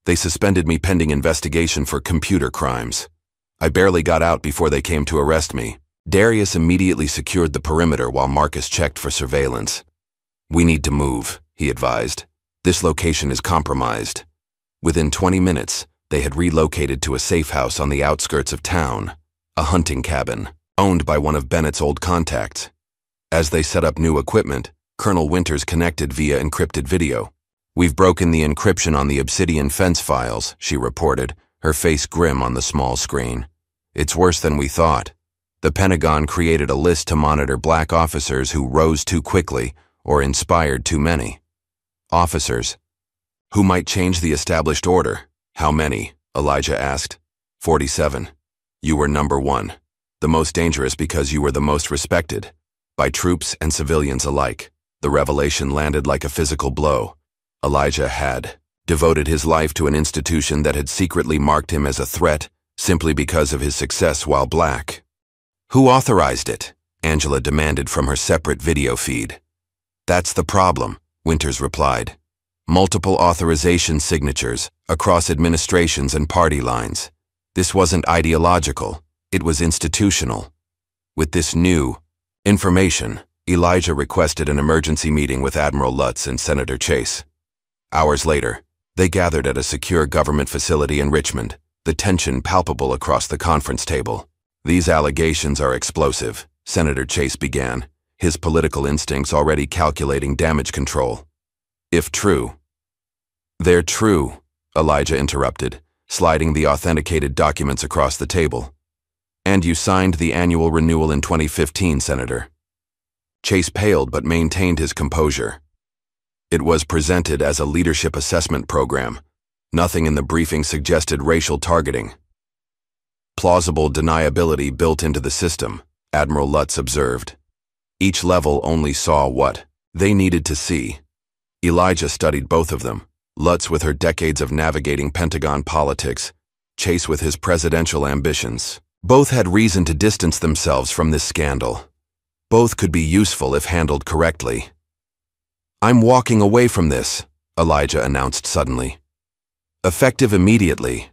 "They suspended me pending investigation for computer crimes. I barely got out before they came to arrest me." Darius immediately secured the perimeter while Marcus checked for surveillance. "We need to move," he advised. "This location is compromised." Within 20 minutes, they had relocated to a safe house on the outskirts of town, a hunting cabin, owned by one of Bennett's old contacts. As they set up new equipment, Colonel Winters connected via encrypted video. "We've broken the encryption on the Obsidian fence files," she reported, her face grim on the small screen. "It's worse than we thought. The Pentagon created a list to monitor black officers who rose too quickly or inspired too many. Officers who might change the established order." "How many?" Elijah asked. 47. "You were number one. The most dangerous because you were the most respected. By troops and civilians alike." The revelation landed like a physical blow. Elijah had devoted his life to an institution that had secretly marked him as a threat simply because of his success while black. "Who authorized it?" Angela demanded from her separate video feed. "That's the problem," Winters replied. "Multiple authorization signatures across administrations and party lines. This wasn't ideological, it was institutional." With this new information, Elijah requested an emergency meeting with Admiral Lutz and Senator Chase. Hours later, they gathered at a secure government facility in Richmond, the tension palpable across the conference table. "These allegations are explosive," Senator Chase began, his political instincts already calculating damage control. "If true." "They're true," Elijah interrupted, sliding the authenticated documents across the table. "And you signed the annual renewal in 2015, Senator." Chase paled but maintained his composure. "It was presented as a leadership assessment program. Nothing in the briefing suggested racial targeting. Plausible deniability built into the system," Admiral Lutz observed. "Each level only saw what they needed to see." Elijah studied both of them, Lutz with her decades of navigating Pentagon politics, Chase with his presidential ambitions. Both had reason to distance themselves from this scandal. Both could be useful if handled correctly. "I'm walking away from this," Elijah announced suddenly. "Effective immediately.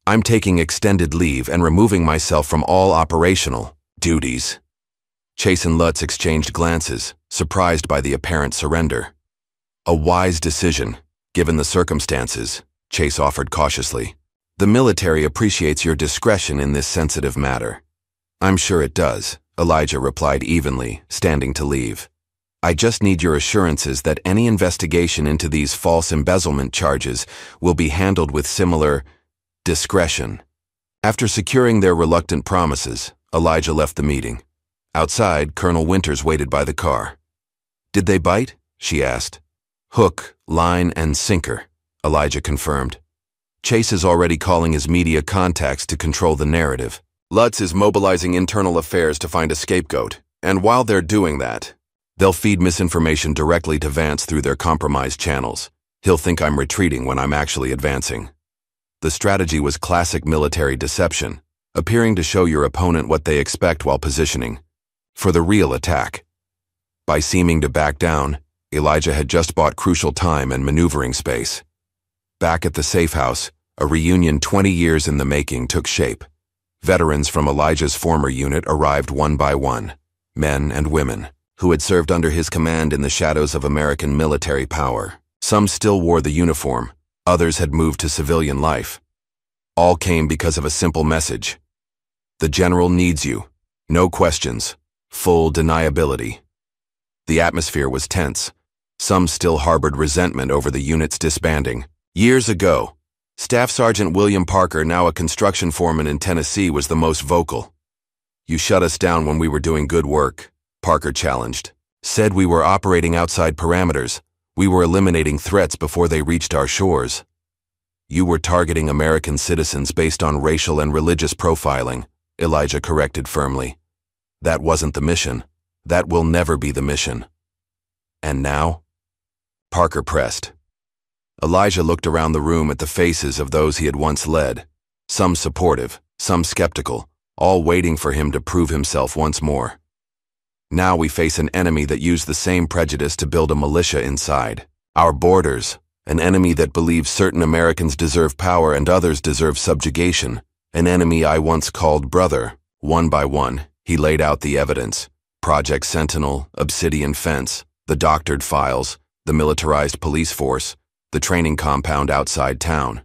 I'm taking extended leave and removing myself from all operational duties." Chase and Lutz exchanged glances, surprised by the apparent surrender. "A wise decision, given the circumstances," Chase offered cautiously. "The military appreciates your discretion in this sensitive matter." "I'm sure it does," Elijah replied evenly, standing to leave. "I just need your assurances that any investigation into these false embezzlement charges will be handled with similar discretion." After securing their reluctant promises, Elijah left the meeting. Outside, Colonel Winters waited by the car. "Did they bite?" she asked. "Hook, line, and sinker," Elijah confirmed. "Chase is already calling his media contacts to control the narrative. Lutz is mobilizing internal affairs to find a scapegoat, and while they're doing that, they'll feed misinformation directly to Vance through their compromised channels. He'll think I'm retreating when I'm actually advancing." The strategy was classic military deception, appearing to show your opponent what they expect while positioning for the real attack. By seeming to back down, Elijah had just bought crucial time and maneuvering space. Back at the safe house, a reunion 20 years in the making took shape. Veterans from Elijah's former unit arrived one by one, men and women, who had served under his command in the shadows of American military power. Some still wore the uniform, others had moved to civilian life. All came because of a simple message. The general needs you. No questions. Full deniability. The atmosphere was tense. Some still harbored resentment over the unit's disbanding. Years ago, Staff Sergeant William Parker, now a construction foreman in Tennessee, was the most vocal. "You shut us down when we were doing good work," Parker challenged. "Said we were operating outside parameters. We were eliminating threats before they reached our shores. You were targeting American citizens based on racial and religious profiling," Elijah corrected firmly. "That wasn't the mission. That will never be the mission." "And now?" Parker pressed. Elijah looked around the room at the faces of those he had once led, some supportive, some skeptical, all waiting for him to prove himself once more. "Now we face an enemy that used the same prejudice to build a militia inside our borders, an enemy that believes certain Americans deserve power and others deserve subjugation, an enemy I once called brother." One by one, he laid out the evidence: Project Sentinel, Obsidian Fence, the doctored files, the militarized police force, the training compound outside town.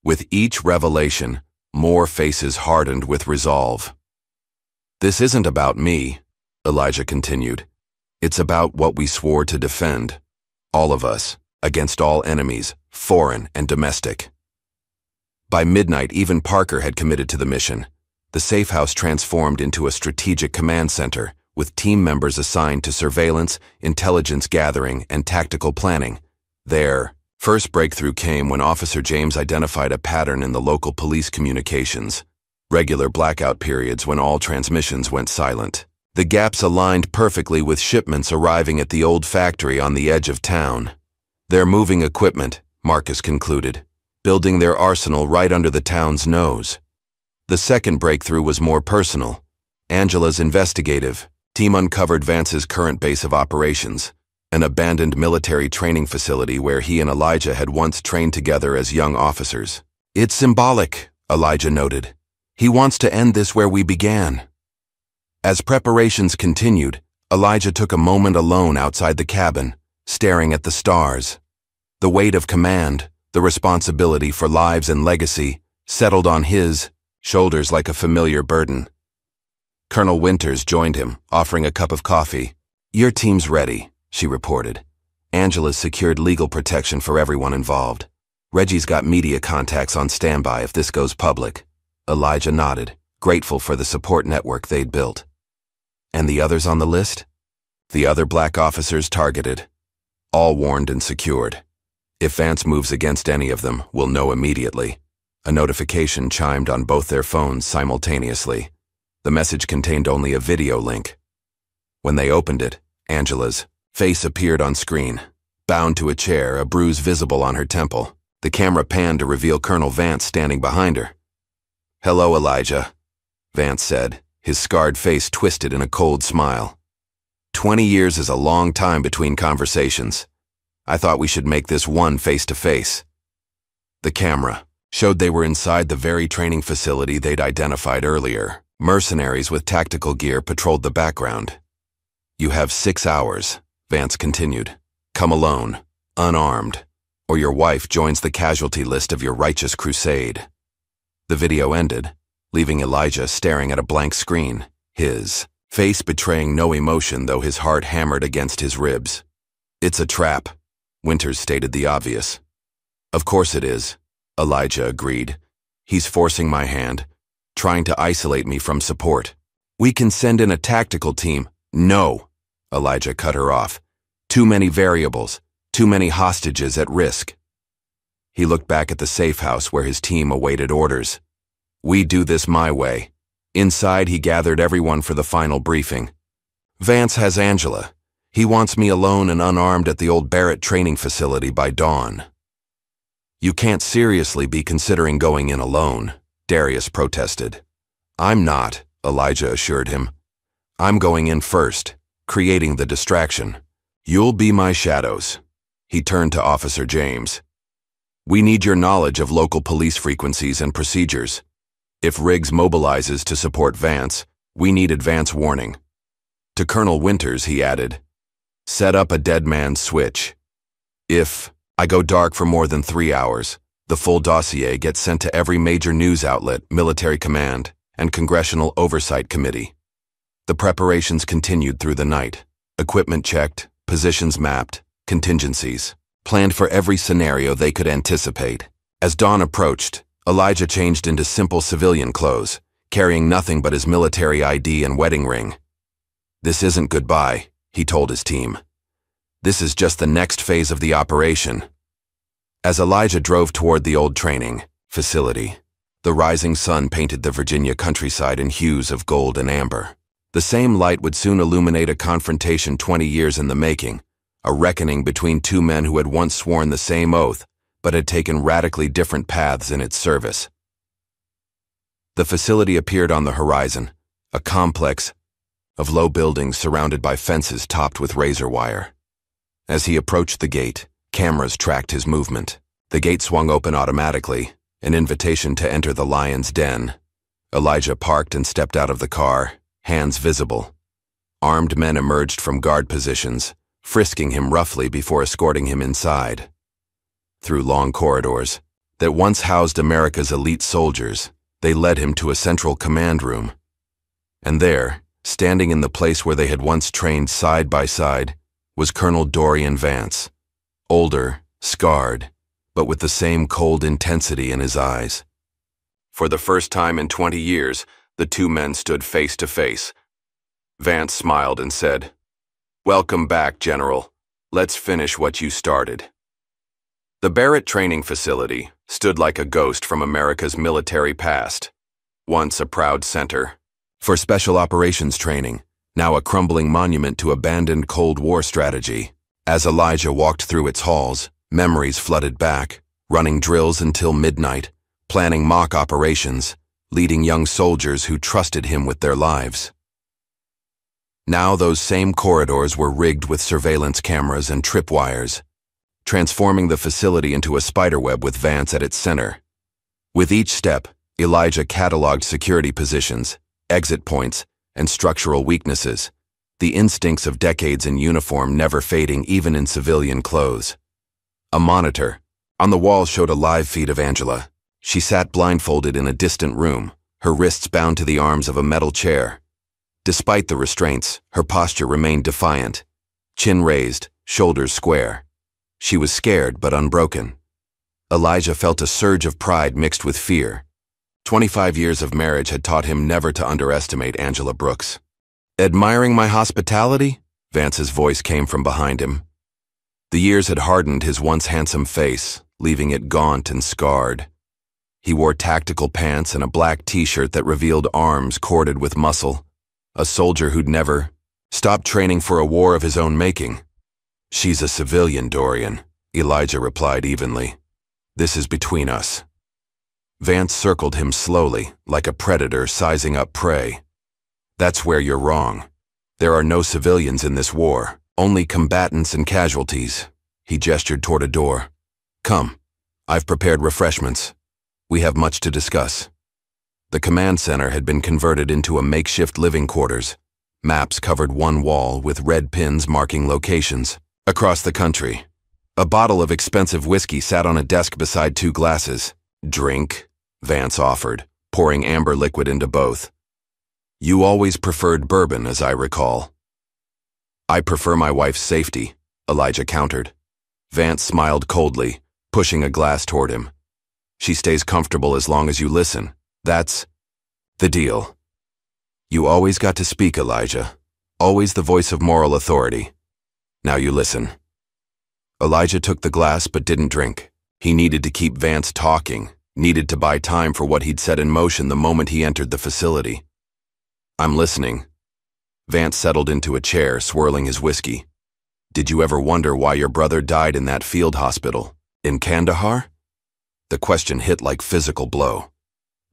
With each revelation, more faces hardened with resolve. "This isn't about me," Elijah continued. "It's about what we swore to defend. All of us, against all enemies, foreign and domestic." By midnight, even Parker had committed to the mission. The safe house transformed into a strategic command center, with team members assigned to surveillance, intelligence gathering, and tactical planning. Their first breakthrough came when Officer James identified a pattern in the local police communications: regular blackout periods when all transmissions went silent. The gaps aligned perfectly with shipments arriving at the old factory on the edge of town. "They're moving equipment," Marcus concluded, "building their arsenal right under the town's nose." The second breakthrough was more personal. Angela's investigative team uncovered Vance's current base of operations, an abandoned military training facility where he and Elijah had once trained together as young officers. "It's symbolic," Elijah noted. "He wants to end this where we began." As preparations continued, Elijah took a moment alone outside the cabin, staring at the stars. The weight of command, the responsibility for lives and legacy, settled on his shoulders like a familiar burden. Colonel Winters joined him, offering a cup of coffee. "Your team's ready," she reported. "Angela's secured legal protection for everyone involved. Reggie's got media contacts on standby if this goes public." Elijah nodded, grateful for the support network they'd built. "And the others on the list?" "The other black officers targeted. All warned and secured. If Vance moves against any of them, we'll know immediately." A notification chimed on both their phones simultaneously. The message contained only a video link. When they opened it, Angela's face appeared on screen, bound to a chair, a bruise visible on her temple. The camera panned to reveal Colonel Vance standing behind her. "Hello, Elijah," Vance said, his scarred face twisted in a cold smile. 20 years is a long time between conversations. I thought we should make this one face-to-face." The camera showed they were inside the very training facility they'd identified earlier. Mercenaries with tactical gear patrolled the background. "You have 6 hours," Vance continued. "Come alone, unarmed, or your wife joins the casualty list of your righteous crusade." The video ended, leaving Elijah staring at a blank screen, his face betraying no emotion though his heart hammered against his ribs. "It's a trap," Winters stated the obvious. "Of course it is," Elijah agreed. "He's forcing my hand, trying to isolate me from support." We can send in a tactical team. No, Elijah cut her off. Too many variables, too many hostages at risk. He looked back at the safe house where his team awaited orders. We do this my way. Inside, he gathered everyone for the final briefing. Vance has Angela. He wants me alone and unarmed at the old Barrett training facility by dawn. You can't seriously be considering going in alone, Darius protested. I'm not, Elijah assured him. I'm going in first, creating the distraction. You'll be my shadows. He turned to Officer James. We need your knowledge of local police frequencies and procedures. If Riggs mobilizes to support Vance, we need advance warning. To Colonel Winters, he added, set up a dead man's switch. If I go dark for more than 3 hours, the full dossier gets sent to every major news outlet, military command, and Congressional Oversight Committee. The preparations continued through the night. Equipment checked, positions mapped, contingencies planned for every scenario they could anticipate. As dawn approached, Elijah changed into simple civilian clothes, carrying nothing but his military ID and wedding ring. This isn't goodbye, he told his team. This is just the next phase of the operation. As Elijah drove toward the old training facility, the rising sun painted the Virginia countryside in hues of gold and amber. The same light would soon illuminate a confrontation 20 years in the making, a reckoning between two men who had once sworn the same oath, but had taken radically different paths in its service. The facility appeared on the horizon, a complex of low buildings surrounded by fences topped with razor wire. As he approached the gate, cameras tracked his movement. The gate swung open automatically, an invitation to enter the lion's den. Elijah parked and stepped out of the car, hands visible. Armed men emerged from guard positions, frisking him roughly before escorting him inside. Through long corridors that once housed America's elite soldiers, they led him to a central command room. And there, standing in the place where they had once trained side by side, was Colonel Dorian Vance, older, scarred, but with the same cold intensity in his eyes. For the first time in 20 years, the two men stood face to face. Vance smiled and said, "Welcome back, General. Let's finish what you started." The Barrett training facility stood like a ghost from America's military past. Once a proud center for special operations training, now a crumbling monument to abandoned Cold War strategy. As Elijah walked through its halls, memories flooded back, running drills until midnight, planning mock operations, leading young soldiers who trusted him with their lives. Now those same corridors were rigged with surveillance cameras and tripwires, transforming the facility into a spiderweb with Vance at its center. With each step, Elijah cataloged security positions, exit points, and structural weaknesses, the instincts of decades in uniform never fading even in civilian clothes. A monitor on the wall showed a live feed of Angela. She sat blindfolded in a distant room, her wrists bound to the arms of a metal chair. Despite the restraints, her posture remained defiant, chin raised, shoulders square. She was scared but unbroken. Elijah felt a surge of pride mixed with fear. 25 years of marriage had taught him never to underestimate Angela Brooks. "Admiring my hospitality?" Vance's voice came from behind him. The years had hardened his once handsome face, leaving it gaunt and scarred. He wore tactical pants and a black t-shirt that revealed arms corded with muscle, a soldier who'd never stopped training for a war of his own making. "She's a civilian, Dorian," Elijah replied evenly. "This is between us." Vance circled him slowly, like a predator sizing up prey. "That's where you're wrong. There are no civilians in this war, only combatants and casualties." He gestured toward a door. "Come, I've prepared refreshments. We have much to discuss." The command center had been converted into a makeshift living quarters. Maps covered one wall with red pins marking locations across the country. A bottle of expensive whiskey sat on a desk beside two glasses. "Drink," Vance offered, pouring amber liquid into both. "You always preferred bourbon, as I recall." "I prefer my wife's safety," Elijah countered. Vance smiled coldly, pushing a glass toward him. "She stays comfortable as long as you listen. That's the deal." You always got to speak, Elijah. Always the voice of moral authority. Now you listen. Elijah took the glass but didn't drink. He needed to keep Vance talking, needed to buy time for what he'd set in motion the moment he entered the facility. I'm listening. Vance settled into a chair, swirling his whiskey. Did you ever wonder why your brother died in that field hospital? In Kandahar? The question hit like physical blow.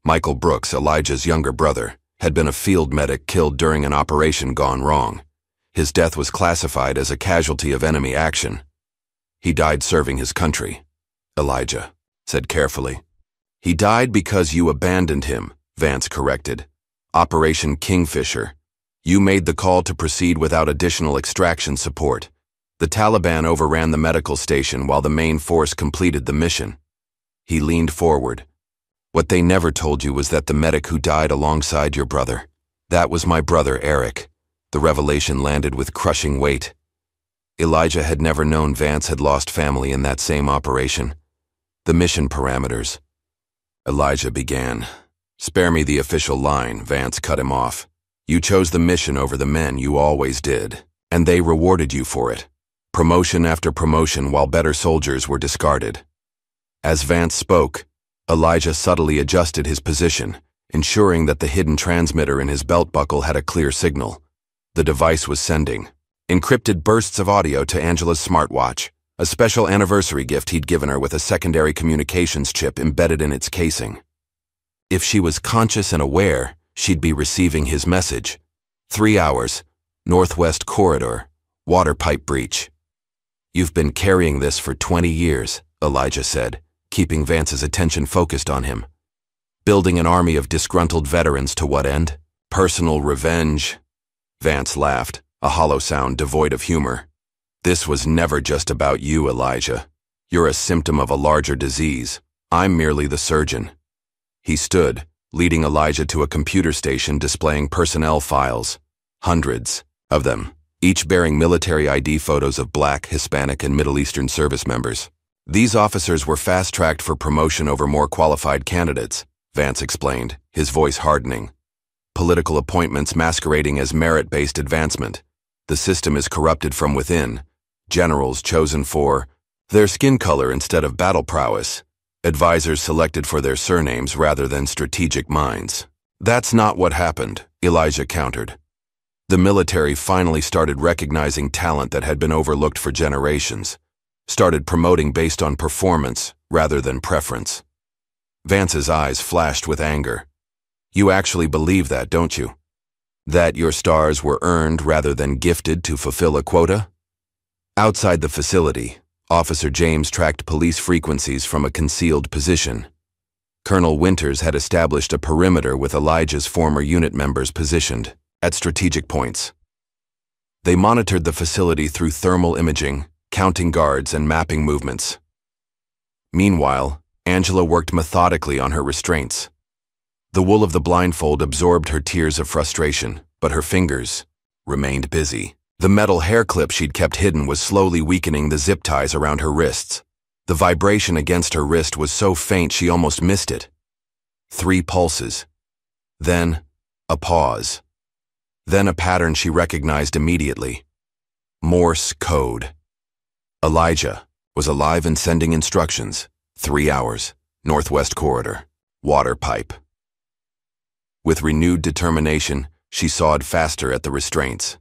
Michael Brooks, Elijah's younger brother, had been a field medic killed during an operation gone wrong. His death was classified as a casualty of enemy action. He died serving his country, Elijah said carefully. He died because you abandoned him, Vance corrected. Operation Kingfisher. You made the call to proceed without additional extraction support. The Taliban overran the medical station while the main force completed the mission. He leaned forward. What they never told you was that the medic who died alongside your brother, that was my brother Eric. The revelation landed with crushing weight. Elijah had never known Vance had lost family in that same operation. The mission parameters. Elijah began. Spare me the official line, Vance cut him off. You chose the mission over the men, you always did, and they rewarded you for it. Promotion after promotion while better soldiers were discarded. As Vance spoke, Elijah subtly adjusted his position, ensuring that the hidden transmitter in his belt buckle had a clear signal. The device was sending encrypted bursts of audio to Angela's smartwatch, a special anniversary gift he'd given her with a secondary communications chip embedded in its casing. If she was conscious and aware, she'd be receiving his message. 3 hours, Northwest Corridor, water pipe breach. You've been carrying this for 20 years, Elijah said, keeping Vance's attention focused on him. Building an army of disgruntled veterans to what end? Personal revenge. Vance laughed, a hollow sound devoid of humor. This was never just about you, Elijah. You're a symptom of a larger disease. I'm merely the surgeon. He stood, leading Elijah to a computer station displaying personnel files. Hundreds of them, each bearing military ID photos of Black, Hispanic, and Middle Eastern service members. These officers were fast-tracked for promotion over more qualified candidates, Vance explained, his voice hardening. Political appointments masquerading as merit-based advancement. The system is corrupted from within. Generals chosen for their skin color instead of battle prowess. Advisors selected for their surnames rather than strategic minds. That's not what happened, Elijah countered. The military finally started recognizing talent that had been overlooked for generations. Started promoting based on performance rather than preference. Vance's eyes flashed with anger. You actually believe that, don't you? That your stars were earned rather than gifted to fulfill a quota? Outside the facility, Officer James tracked police frequencies from a concealed position. Colonel Winters had established a perimeter with Elijah's former unit members positioned at strategic points. They monitored the facility through thermal imaging, counting guards and mapping movements. Meanwhile, Angela worked methodically on her restraints. The wool of the blindfold absorbed her tears of frustration, but her fingers remained busy. The metal hair clip she'd kept hidden was slowly weakening the zip ties around her wrists. The vibration against her wrist was so faint she almost missed it. 3 pulses. Then, a pause. Then a pattern she recognized immediately. Morse code. Elijah was alive and sending instructions. 3 hours, Northwest Corridor, water pipe. With renewed determination, she sawed faster at the restraints.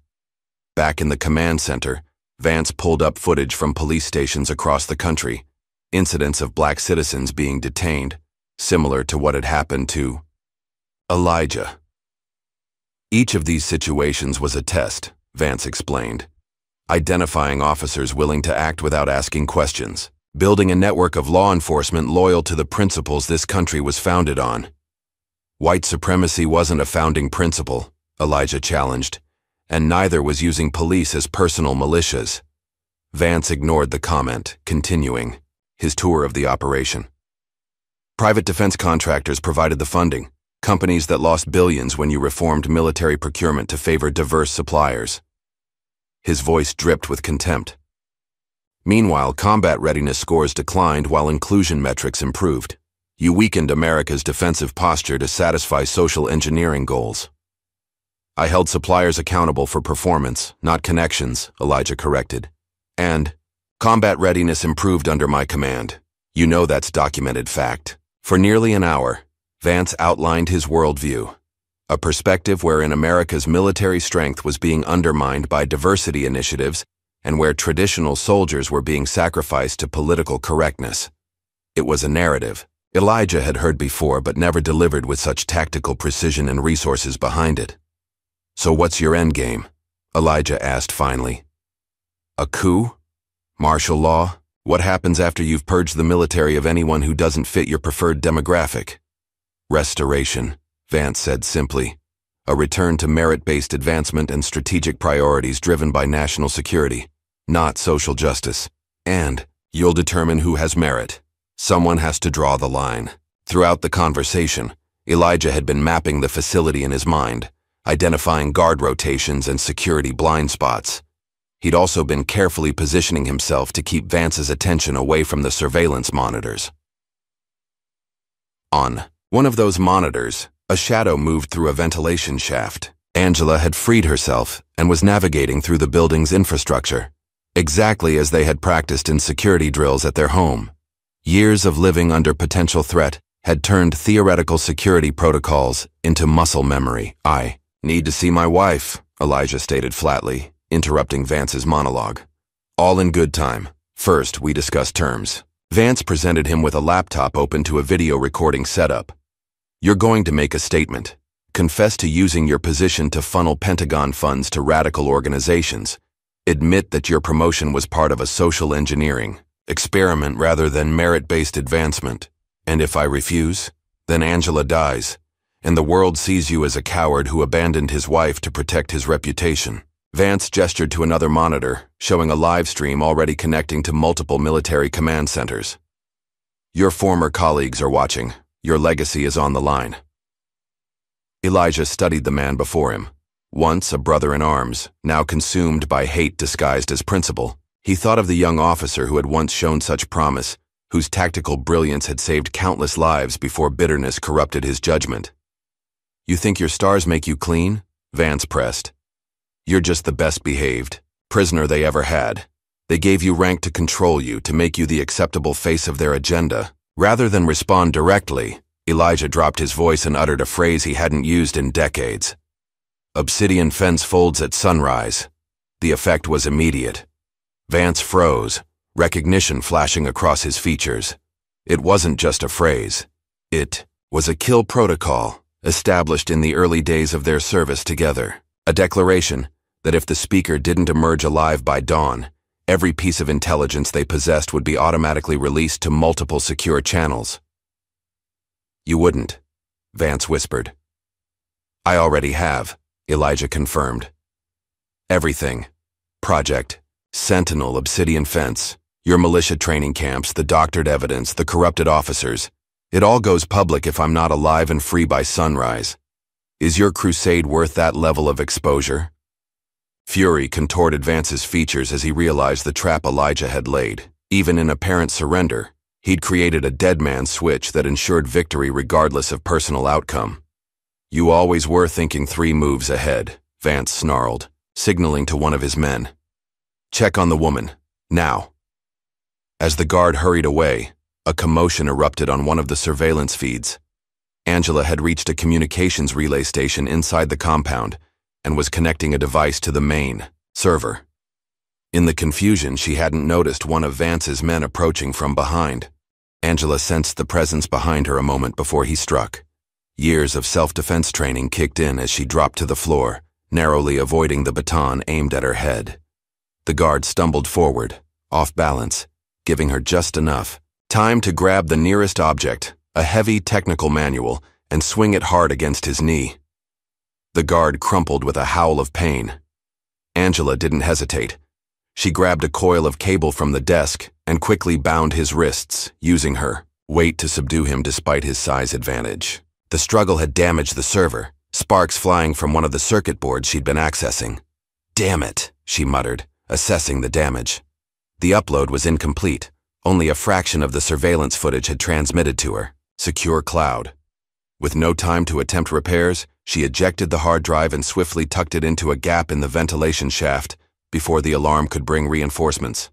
Back in the command center, Vance pulled up footage from police stations across the country, incidents of Black citizens being detained, similar to what had happened to Elijah. Each of these situations was a test, Vance explained. Identifying officers willing to act without asking questions, building a network of law enforcement loyal to the principles this country was founded on. White supremacy wasn't a founding principle, Elijah challenged, and neither was using police as personal militias. Vance ignored the comment, continuing his tour of the operation. Private defense contractors provided the funding, companies that lost billions when you reformed military procurement to favor diverse suppliers. His voice dripped with contempt. Meanwhile, combat readiness scores declined while inclusion metrics improved. You weakened America's defensive posture to satisfy social engineering goals. I held suppliers accountable for performance, not connections, Elijah corrected. And combat readiness improved under my command. You know that's documented fact. For nearly an hour, Vance outlined his worldview, a perspective wherein America's military strength was being undermined by diversity initiatives and where traditional soldiers were being sacrificed to political correctness. It was a narrative Elijah had heard before but never delivered with such tactical precision and resources behind it. So what's your endgame? Elijah asked finally. A coup? Martial law? What happens after you've purged the military of anyone who doesn't fit your preferred demographic? Restoration, Vance said simply. A return to merit-based advancement and strategic priorities driven by national security, not social justice. And you'll determine who has merit. Someone has to draw the line. Throughout the conversation, Elijah had been mapping the facility in his mind, identifying guard rotations and security blind spots. He'd also been carefully positioning himself to keep Vance's attention away from the surveillance monitors. On one of those monitors, a shadow moved through a ventilation shaft. Angela had freed herself and was navigating through the building's infrastructure, exactly as they had practiced in security drills at their home. Years of living under potential threat had turned theoretical security protocols into muscle memory. I need to see my wife, Elijah stated flatly, interrupting Vance's monologue. All in good time. First, we discussed terms. Vance presented him with a laptop open to a video recording setup. You're going to make a statement. Confess to using your position to funnel Pentagon funds to radical organizations. Admit that your promotion was part of a social engineering experiment rather than merit-based advancement. And if I refuse, then Angela dies, and the world sees you as a coward who abandoned his wife to protect his reputation. Vance gestured to another monitor, showing a live stream already connecting to multiple military command centers. Your former colleagues are watching. Your legacy is on the line. Elijah studied the man before him. Once a brother in arms, now consumed by hate disguised as principal, he thought of the young officer who had once shown such promise, whose tactical brilliance had saved countless lives before bitterness corrupted his judgment. You think your stars make you clean? Vance pressed. You're just the best behaved prisoner they ever had. They gave you rank to control you, to make you the acceptable face of their agenda. Rather than respond directly, Elijah dropped his voice and uttered a phrase he hadn't used in decades. Obsidian fence folds at sunrise. The effect was immediate. Vance froze, recognition flashing across his features. It wasn't just a phrase. It was a kill protocol, established in the early days of their service together. A declaration that if the speaker didn't emerge alive by dawn, every piece of intelligence they possessed would be automatically released to multiple secure channels. You wouldn't, Vance whispered. I already have, Elijah confirmed. Everything. Project, Sentinel, Obsidian Fence, your militia training camps, the doctored evidence, the corrupted officers. It all goes public if I'm not alive and free by sunrise. Is your crusade worth that level of exposure? Fury contorted Vance's features as he realized the trap Elijah had laid. Even in apparent surrender, he'd created a dead man's switch that ensured victory regardless of personal outcome. You always were thinking 3 moves ahead, Vance snarled, signaling to one of his men. Check on the woman, now. As the guard hurried away, a commotion erupted on one of the surveillance feeds. Angela had reached a communications relay station inside the compound and was connecting a device to the main server. In the confusion, she hadn't noticed one of Vance's men approaching from behind. Angela sensed the presence behind her a moment before he struck. Years of self-defense training kicked in as she dropped to the floor, narrowly avoiding the baton aimed at her head. The guard stumbled forward, off balance, giving her just enough time to grab the nearest object, a heavy technical manual, and swing it hard against his knee. The guard crumpled with a howl of pain. Angela didn't hesitate. She grabbed a coil of cable from the desk and quickly bound his wrists, using her weight to subdue him despite his size advantage. The struggle had damaged the server, sparks flying from one of the circuit boards she'd been accessing. Damn it, she muttered, assessing the damage. The upload was incomplete. Only a fraction of the surveillance footage had transmitted to her. Secure cloud. With no time to attempt repairs, She ejected the hard drive and swiftly tucked it into a gap in the ventilation shaft before the alarm could bring reinforcements.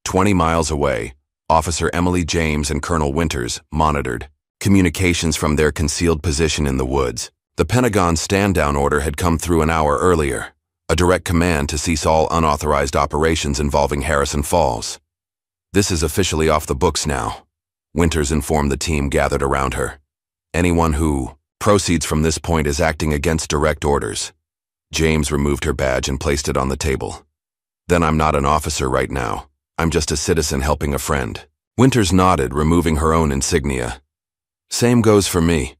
20 miles away, Officer Emily James and Colonel Winters monitored communications from their concealed position in the woods. The Pentagon stand-down order had come through an hour earlier, a direct command to cease all unauthorized operations involving Harrison Falls. This is officially off the books now, Winters informed the team gathered around her. Anyone who proceeds from this point is acting against direct orders. James removed her badge and placed it on the table. Then I'm not an officer right now. I'm just a citizen helping a friend. Winters nodded, removing her own insignia. Same goes for me.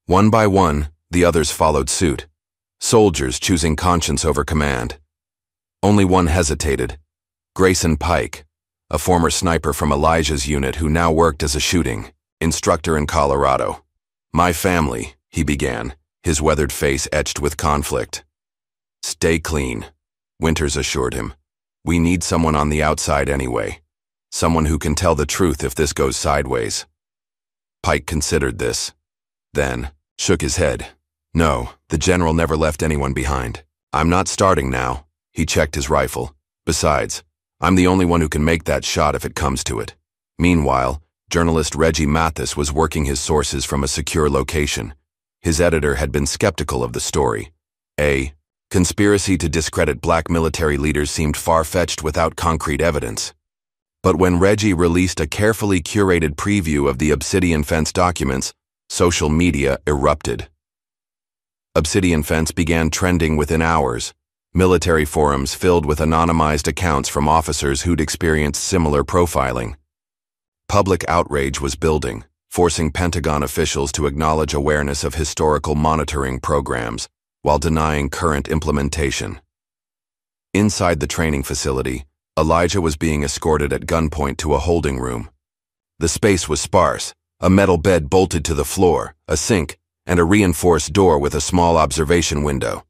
One by one, the others followed suit. Soldiers choosing conscience over command. Only one hesitated. Grayson Pike, a former sniper from Elijah's unit who now worked as a shooting instructor in Colorado. My family, he began, his weathered face etched with conflict. Stay clean, Winters assured him. We need someone on the outside anyway. Someone who can tell the truth if this goes sideways. Pike considered this, then shook his head. No, the general never left anyone behind. I'm not starting now. He checked his rifle. Besides, I'm the only one who can make that shot if it comes to it. Meanwhile, journalist Reggie Mathis was working his sources from a secure location. His editor had been skeptical of the story. A conspiracy to discredit black military leaders seemed far-fetched without concrete evidence. But when Reggie released a carefully curated preview of the Obsidian Fence documents, social media erupted. Obsidian Fence began trending within hours, military forums filled with anonymized accounts from officers who'd experienced similar profiling. Public outrage was building, forcing Pentagon officials to acknowledge awareness of historical monitoring programs while denying current implementation. Inside the training facility, Elijah was being escorted at gunpoint to a holding room. The space was sparse, a metal bed bolted to the floor, a sink, and a reinforced door with a small observation window.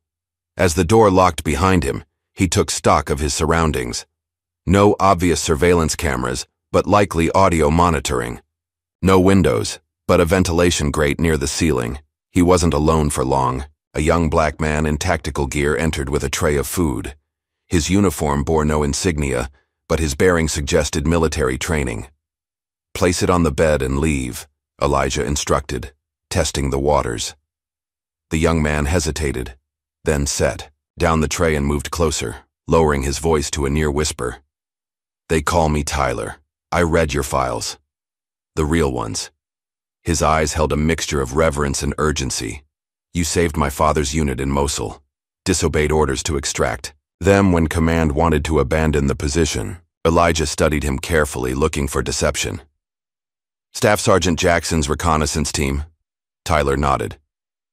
As the door locked behind him, he took stock of his surroundings. No obvious surveillance cameras, but likely audio monitoring. No windows, but a ventilation grate near the ceiling. He wasn't alone for long. A young black man in tactical gear entered with a tray of food. His uniform bore no insignia, but his bearing suggested military training. Place it on the bed and leave, Elijah instructed, testing the waters. The young man hesitated, then set down the tray and moved closer, lowering his voice to a near whisper. They call me Tyler. I read your files. The real ones. His eyes held a mixture of reverence and urgency. You saved my father's unit in Mosul, disobeyed orders to extract them when command wanted to abandon the position. Elijah studied him carefully, looking for deception. Staff Sergeant Jackson's reconnaissance team. Tyler nodded.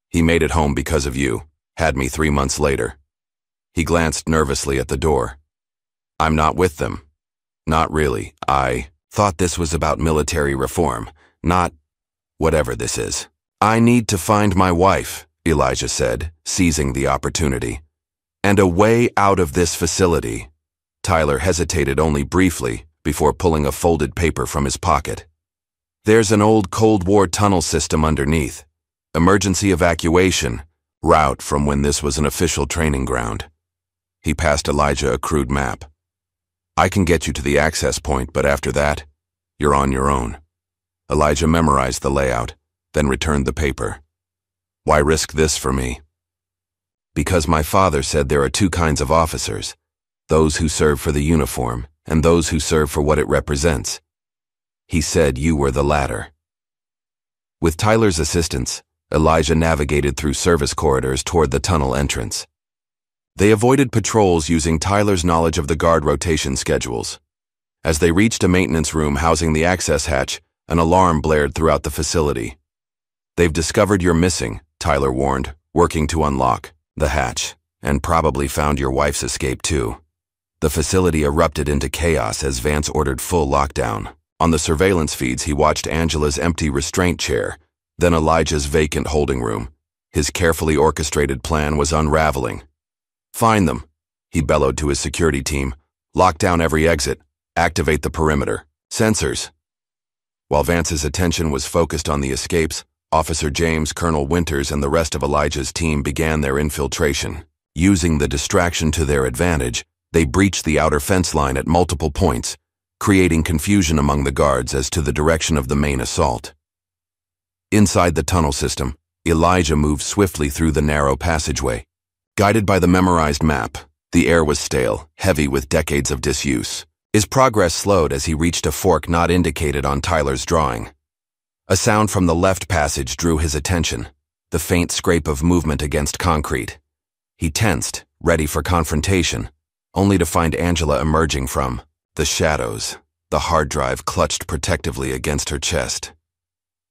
He made it home because of you. Had me 3 months later. He glanced nervously at the door. I'm not with them. Not really. I thought this was about military reform, not whatever this is. I need to find my wife, Elijah said, seizing the opportunity. And a way out of this facility. Tyler hesitated only briefly before pulling a folded paper from his pocket. There's an old Cold War tunnel system underneath. Emergency evacuation. Route from when this was an official training ground. He passed Elijah a crude map. I can get you to the access point, but after that, you're on your own. Elijah memorized the layout, then returned the paper. Why risk this for me? Because my father said there are two kinds of officers, those who serve for the uniform and those who serve for what it represents. He said you were the latter. With Tyler's assistance, Elijah navigated through service corridors toward the tunnel entrance. They avoided patrols using Tyler's knowledge of the guard rotation schedules. As they reached a maintenance room housing the access hatch, an alarm blared throughout the facility. They've discovered you're missing, Tyler warned, working to unlock the hatch, and probably found your wife's escape too. The facility erupted into chaos as Vance ordered full lockdown. On the surveillance feeds, he watched Angela's empty restraint chair, then Elijah's vacant holding room. His carefully orchestrated plan was unraveling. Find them, he bellowed to his security team. Lock down every exit. Activate the perimeter. Sensors. While Vance's attention was focused on the escapes, Officer James, Colonel Winters, and the rest of Elijah's team began their infiltration. Using the distraction to their advantage, they breached the outer fence line at multiple points, creating confusion among the guards as to the direction of the main assault. Inside the tunnel system, Elijah moved swiftly through the narrow passageway. Guided by the memorized map, the air was stale, heavy with decades of disuse. His progress slowed as he reached a fork not indicated on Tyler's drawing. A sound from the left passage drew his attention, the faint scrape of movement against concrete. He tensed, ready for confrontation, only to find Angela emerging from the shadows, the hard drive clutched protectively against her chest.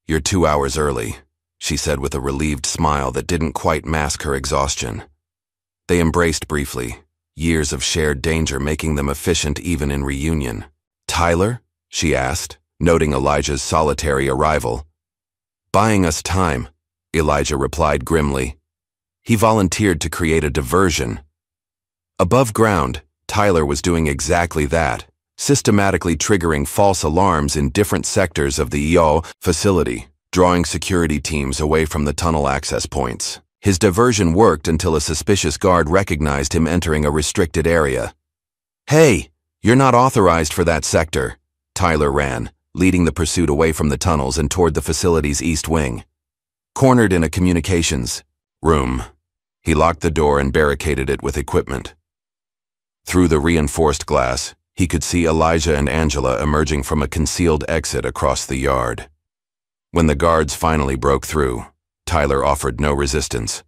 "You're 2 hours early," she said with a relieved smile that didn't quite mask her exhaustion. They embraced briefly, years of shared danger making them efficient even in reunion. "Tyler?" she asked, noting Elijah's solitary arrival. "Buying us time," Elijah replied grimly. He volunteered to create a diversion. Above ground, Tyler was doing exactly that, systematically triggering false alarms in different sectors of the EO facility, drawing security teams away from the tunnel access points. His diversion worked until a suspicious guard recognized him entering a restricted area. "Hey, you're not authorized for that sector," Tyler ran, leading the pursuit away from the tunnels and toward the facility's east wing. Cornered in a communications room, he locked the door and barricaded it with equipment. Through the reinforced glass, he could see Elijah and Angela emerging from a concealed exit across the yard. When the guards finally broke through, Tyler offered no resistance.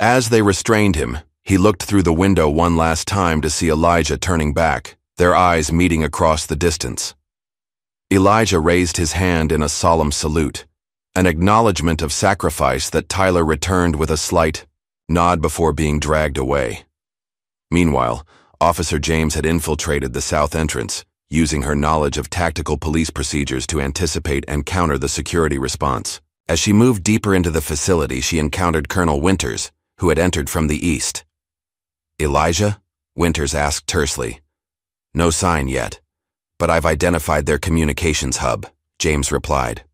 As they restrained him, he looked through the window one last time to see Elijah turning back, their eyes meeting across the distance. Elijah raised his hand in a solemn salute, an acknowledgement of sacrifice that Tyler returned with a slight nod before being dragged away. Meanwhile, Officer James had infiltrated the south entrance, using her knowledge of tactical police procedures to anticipate and counter the security response. As she moved deeper into the facility, she encountered Colonel Winters, who had entered from the east. "Elijah?" Winters asked tersely. "No sign yet, but I've identified their communications hub," James replied.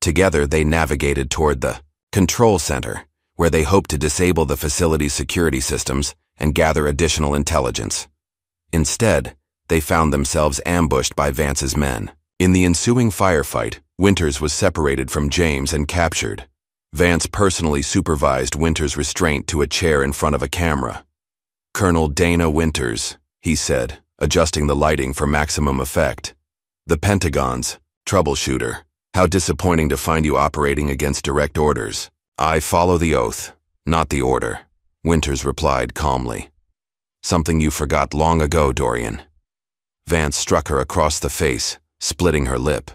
Together, they navigated toward the control center, where they hoped to disable the facility's security systems and gather additional intelligence. Instead, they found themselves ambushed by Vance's men. In the ensuing firefight, Winters was separated from James and captured. Vance personally supervised Winters' restraint to a chair in front of a camera. "Colonel Dana Winters," he said, adjusting the lighting for maximum effect. "The Pentagon's troubleshooter. How disappointing to find you operating against direct orders." "I follow the oath, not the order," Winters replied calmly. "Something you forgot long ago, Dorian." Vance struck her across the face, splitting her lip.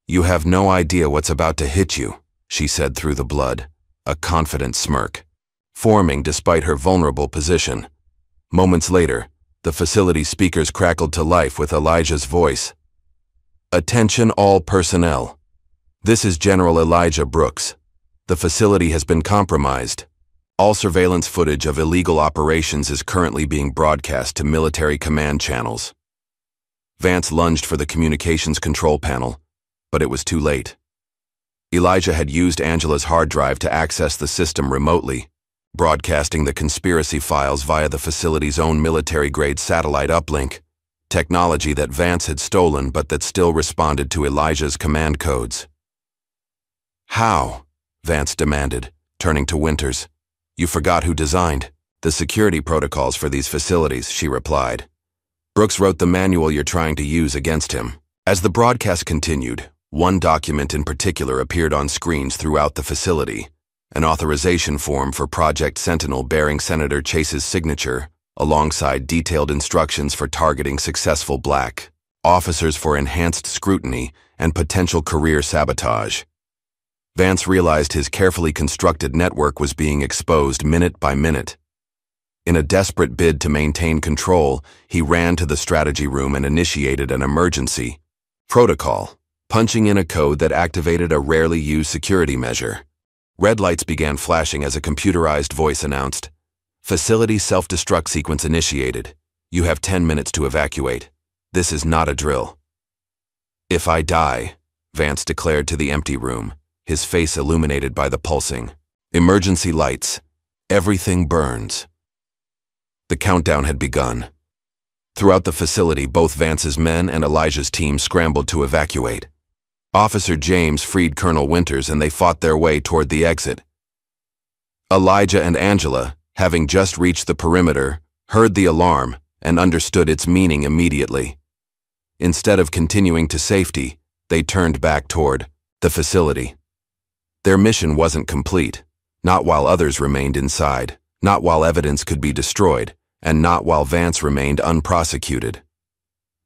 "You have no idea what's about to hit you," she said through the blood, a confident smirk, forming despite her vulnerable position. Moments later, the facility speakers crackled to life with Elijah's voice. "Attention all personnel. This is General Elijah Brooks. The facility has been compromised. All surveillance footage of illegal operations is currently being broadcast to military command channels." Vance lunged for the communications control panel, but it was too late. Elijah had used Angela's hard drive to access the system remotely, broadcasting the conspiracy files via the facility's own military-grade satellite uplink, technology that Vance had stolen but that still responded to Elijah's command codes. "How?" Vance demanded, turning to Winters. "You forgot who designed the security protocols for these facilities," she replied. "Brooks wrote the manual you're trying to use against him." As the broadcast continued, one document in particular appeared on screens throughout the facility, an authorization form for Project Sentinel bearing Senator Chase's signature, alongside detailed instructions for targeting successful black officers for enhanced scrutiny and potential career sabotage. Vance realized his carefully constructed network was being exposed minute by minute. In a desperate bid to maintain control, he ran to the strategy room and initiated an emergency protocol, punching in a code that activated a rarely used security measure. Red lights began flashing as a computerized voice announced, "Facility self-destruct sequence initiated. You have 10 minutes to evacuate. This is not a drill." "If I die," Vance declared to the empty room, his face illuminated by the pulsing. Emergency lights. Everything burns. The countdown had begun. Throughout the facility, both Vance's men and Elijah's team scrambled to evacuate. Officer James freed Colonel Winters and they fought their way toward the exit. Elijah and Angela, having just reached the perimeter, heard the alarm and understood its meaning immediately. Instead of continuing to safety, they turned back toward the facility. Their mission wasn't complete, not while others remained inside, not while evidence could be destroyed, and not while Vance remained unprosecuted.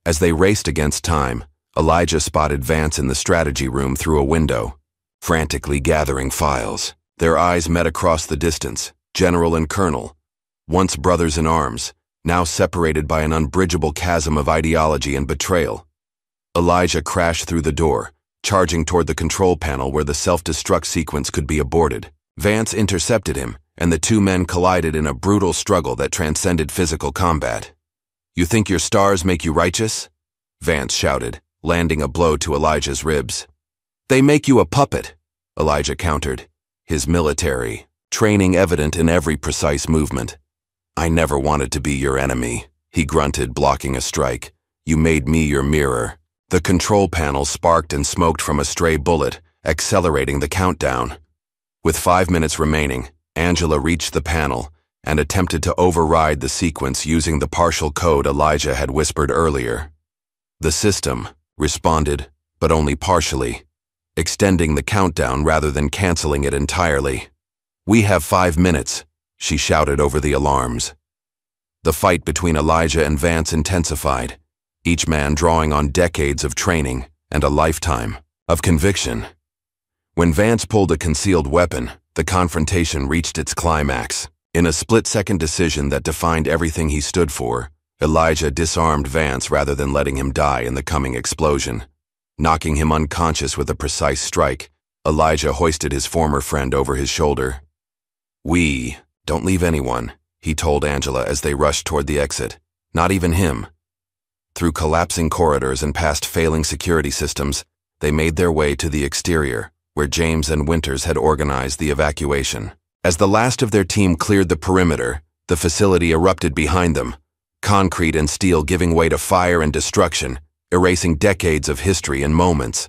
As they raced against time, Elijah spotted Vance in the strategy room through a window, frantically gathering files. Their eyes met across the distance, General and Colonel, once brothers in arms, now separated by an unbridgeable chasm of ideology and betrayal. Elijah crashed through the door, charging toward the control panel where the self-destruct sequence could be aborted. Vance intercepted him, and the two men collided in a brutal struggle that transcended physical combat. "You think your stars make you righteous?" Vance shouted, landing a blow to Elijah's ribs. "They make you a puppet," Elijah countered, his military training evident in every precise movement. "I never wanted to be your enemy," he grunted, blocking a strike. "You made me your mirror." The control panel sparked and smoked from a stray bullet, accelerating the countdown. With 5 minutes remaining, Angela reached the panel and attempted to override the sequence using the partial code Elijah had whispered earlier. The system responded, but only partially, extending the countdown rather than canceling it entirely. "We have 5 minutes," she shouted over the alarms. The fight between Elijah and Vance intensified, each man drawing on decades of training and a lifetime of conviction. When Vance pulled a concealed weapon, the confrontation reached its climax. In a split-second decision that defined everything he stood for, Elijah disarmed Vance rather than letting him die in the coming explosion. Knocking him unconscious with a precise strike, Elijah hoisted his former friend over his shoulder. "We don't leave anyone," he told Angela as they rushed toward the exit. "Not even him." Through collapsing corridors and past failing security systems, they made their way to the exterior, where James and Winters had organized the evacuation. As the last of their team cleared the perimeter, the facility erupted behind them, concrete and steel giving way to fire and destruction, erasing decades of history in moments.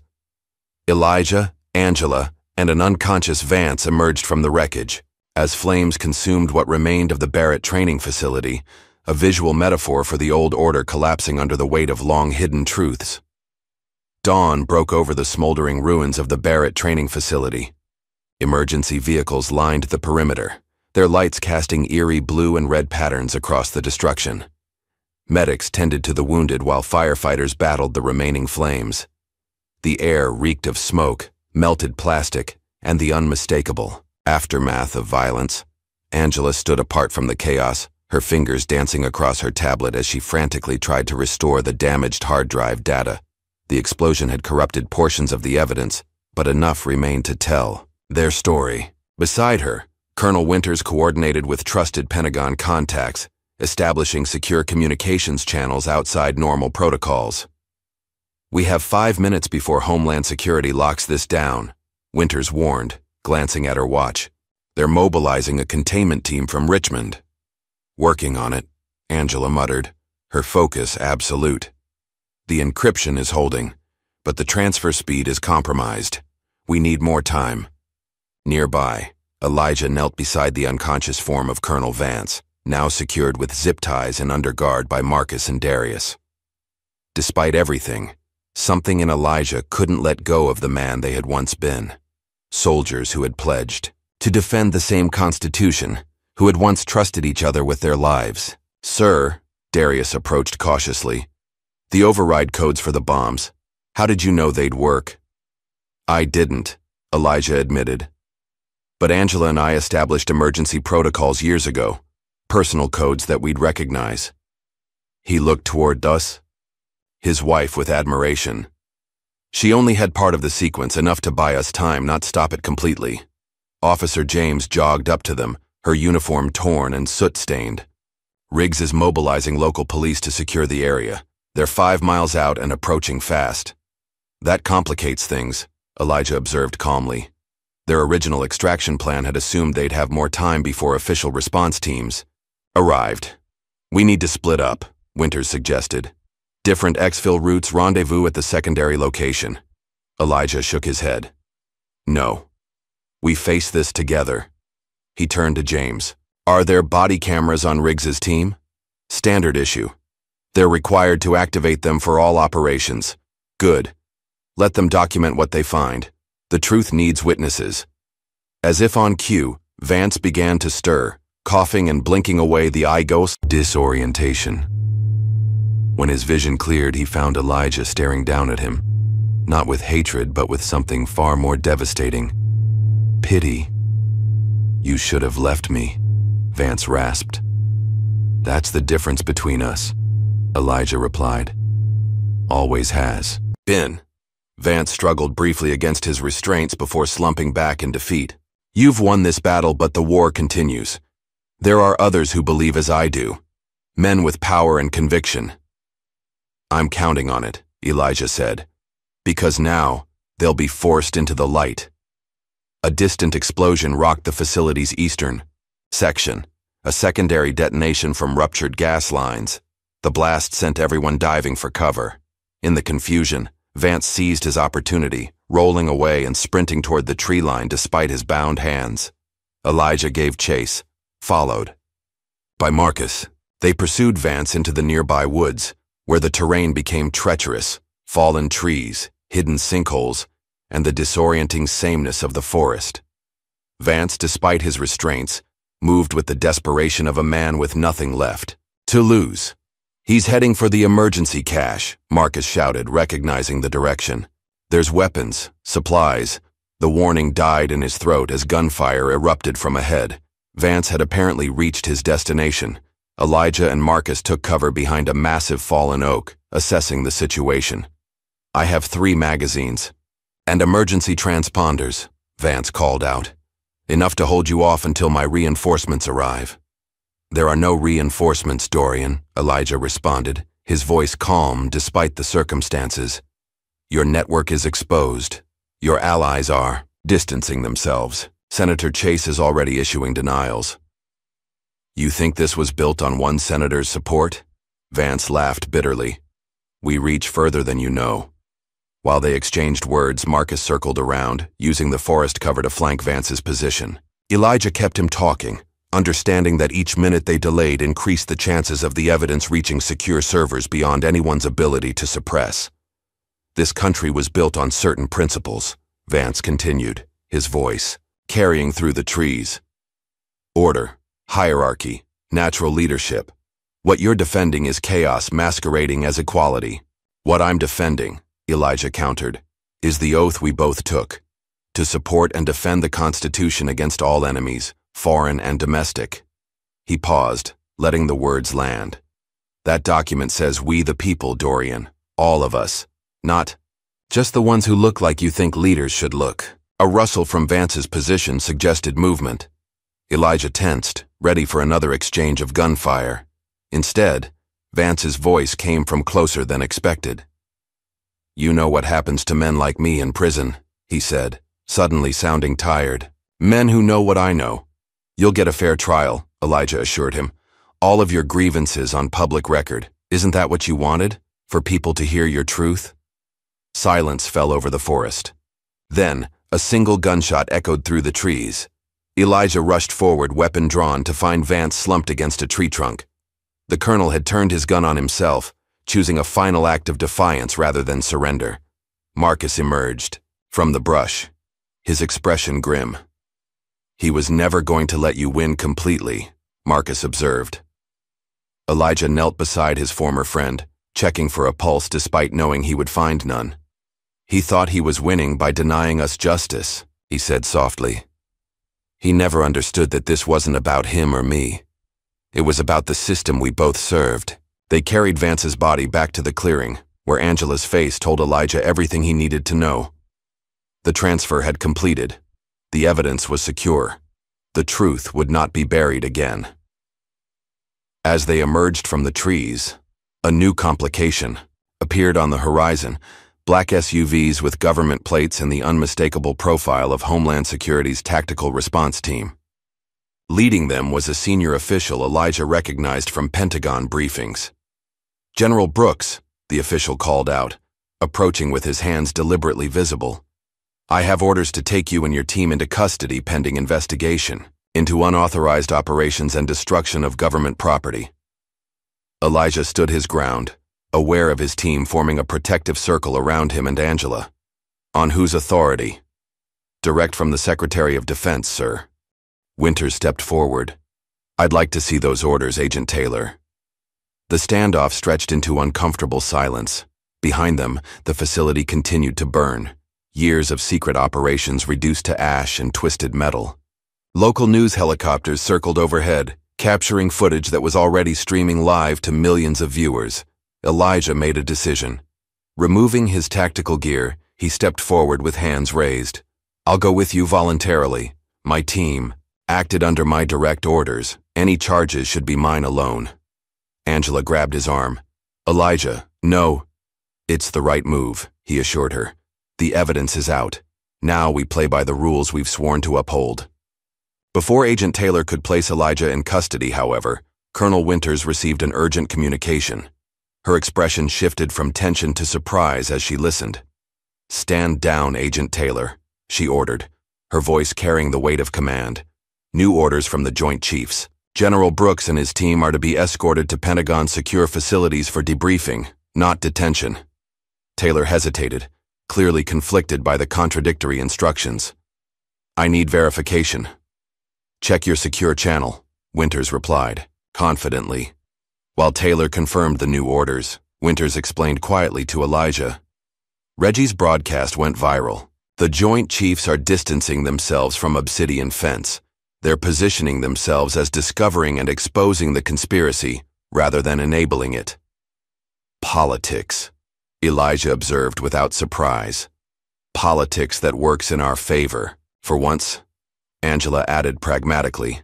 Elijah, Angela, and an unconscious Vance emerged from the wreckage. As flames consumed what remained of the Barrett training facility, a visual metaphor for the old order collapsing under the weight of long-hidden truths. Dawn broke over the smoldering ruins of the Barrett training facility. Emergency vehicles lined the perimeter, their lights casting eerie blue and red patterns across the destruction. Medics tended to the wounded while firefighters battled the remaining flames. The air reeked of smoke, melted plastic, and the unmistakable aftermath of violence. Angela stood apart from the chaos, her fingers dancing across her tablet as she frantically tried to restore the damaged hard drive data. The explosion had corrupted portions of the evidence, but enough remained to tell their story. Beside her, Colonel Winters coordinated with trusted Pentagon contacts, establishing secure communications channels outside normal protocols. "We have 5 minutes before Homeland Security locks this down," Winters warned, glancing at her watch. "They're mobilizing a containment team from Richmond." "Working on it," Angela muttered, her focus absolute. "The encryption is holding, but the transfer speed is compromised. We need more time." Nearby, Elijah knelt beside the unconscious form of Colonel Vance, now secured with zip ties and under guard by Marcus and Darius. Despite everything, something in Elijah couldn't let go of the man they had once been. Soldiers who had pledged to defend the same Constitution, who had once trusted each other with their lives. "Sir," Darius approached cautiously, "the override codes for the bombs. How did you know they'd work?" "I didn't," Elijah admitted. "But Angela and I established emergency protocols years ago, personal codes that we'd recognize." He looked toward us, his wife with admiration. "She only had part of the sequence, enough to buy us time, not stop it completely." Officer James jogged up to them, her uniform torn and soot-stained. "Riggs is mobilizing local police to secure the area. They're 5 miles out and approaching fast." That complicates things, Elijah observed calmly. Their original extraction plan had assumed they'd have more time before official response teams arrived. We need to split up, Winters suggested. Different exfil routes rendezvous at the secondary location. Elijah shook his head. No. We face this together. He turned to James. Are there body cameras on Riggs's team? Standard issue. They're required to activate them for all operations. Good. Let them document what they find. The truth needs witnesses. As if on cue, Vance began to stir, coughing and blinking away the eye ghost disorientation. When his vision cleared, he found Elijah staring down at him, not with hatred but with something far more devastating. Pity. You should have left me, Vance rasped. That's the difference between us, Elijah replied. Always has been. Vance struggled briefly against his restraints before slumping back in defeat. You've won this battle, but the war continues. There are others who believe as I do. Men with power and conviction. I'm counting on it, Elijah said. Because now, they'll be forced into the light. A distant explosion rocked the facility's eastern section, a secondary detonation from ruptured gas lines. The blast sent everyone diving for cover. In the confusion, Vance seized his opportunity, rolling away and sprinting toward the tree line despite his bound hands. Elijah gave chase, followed by Marcus. They pursued Vance into the nearby woods, where the terrain became treacherous, fallen trees, hidden sinkholes, and the disorienting sameness of the forest. Vance, despite his restraints, moved with the desperation of a man with nothing left to lose. He's heading for the emergency cache, Marcus shouted, recognizing the direction. There's weapons, supplies. The warning died in his throat as gunfire erupted from ahead. Vance had apparently reached his destination. Elijah and Marcus took cover behind a massive fallen oak, assessing the situation. I have 3 magazines. And emergency transponders, Vance called out. Enough to hold you off until my reinforcements arrive. There are no reinforcements, Dorian, Elijah responded, his voice calm despite the circumstances. Your network is exposed. Your allies are distancing themselves. Senator Chase is already issuing denials. You think this was built on one senator's support? Vance laughed bitterly. We reach further than you know. While they exchanged words, Marcus circled around, using the forest cover to flank Vance's position. Elijah kept him talking, understanding that each minute they delayed increased the chances of the evidence reaching secure servers beyond anyone's ability to suppress. This country was built on certain principles, Vance continued, his voice carrying through the trees. Order, hierarchy, natural leadership. What you're defending is chaos masquerading as equality. What I'm defending, Elijah countered, is the oath we both took, to support and defend the Constitution against all enemies, foreign and domestic. He paused, letting the words land. That document says we the people, Dorian, all of us, not just the ones who look like you think leaders should look. A rustle from Vance's position suggested movement. Elijah tensed, ready for another exchange of gunfire. Instead, Vance's voice came from closer than expected. You know what happens to men like me in prison, he said, suddenly sounding tired. Men who know what I know. You'll get a fair trial, Elijah assured him. All of your grievances on public record. Isn't that what you wanted? For people to hear your truth? Silence fell over the forest. Then, a single gunshot echoed through the trees. Elijah rushed forward, weapon drawn, to find Vance slumped against a tree trunk. The colonel had turned his gun on himself, choosing a final act of defiance rather than surrender. Marcus emerged from the brush, his expression grim. He was never going to let you win completely, Marcus observed. Elijah knelt beside his former friend, checking for a pulse despite knowing he would find none. He thought he was winning by denying us justice, he said softly. He never understood that this wasn't about him or me. It was about the system we both served. They carried Vance's body back to the clearing, where Angela's face told Elijah everything he needed to know. The transfer had completed. The evidence was secure. The truth would not be buried again. As they emerged from the trees, a new complication appeared on the horizon, Black SUVs with government plates and the unmistakable profile of Homeland Security's Tactical Response Team. Leading them was a senior official Elijah recognized from Pentagon briefings. "General Brooks," the official called out, approaching with his hands deliberately visible. "I have orders to take you and your team into custody pending investigation into unauthorized operations and destruction of government property." Elijah stood his ground, aware of his team forming a protective circle around him and Angela. "On whose authority?" "Direct from the Secretary of Defense, sir." Winters stepped forward. "I'd like to see those orders, Agent Taylor." The standoff stretched into uncomfortable silence. Behind them, the facility continued to burn, years of secret operations reduced to ash and twisted metal. Local news helicopters circled overhead, capturing footage that was already streaming live to millions of viewers. Elijah made a decision. Removing his tactical gear, he stepped forward with hands raised. "I'll go with you voluntarily. My team acted under my direct orders. Any charges should be mine alone." Angela grabbed his arm. "Elijah, no." "It's the right move," he assured her. "The evidence is out. Now we play by the rules we've sworn to uphold." Before Agent Taylor could place Elijah in custody, however, Colonel Winters received an urgent communication. Her expression shifted from tension to surprise as she listened. "Stand down, Agent Taylor," she ordered, her voice carrying the weight of command. "New orders from the Joint Chiefs. General Brooks and his team are to be escorted to Pentagon secure facilities for debriefing, not detention." Taylor hesitated, clearly conflicted by the contradictory instructions. "I need verification." "Check your secure channel," Winters replied, confidently. While Taylor confirmed the new orders, Winters explained quietly to Elijah. Reggie's broadcast went viral. "The Joint Chiefs are distancing themselves from Obsidian Fence. They're positioning themselves as discovering and exposing the conspiracy rather than enabling it." "Politics," Elijah observed without surprise. "Politics that works in our favor, for once," Angela added pragmatically.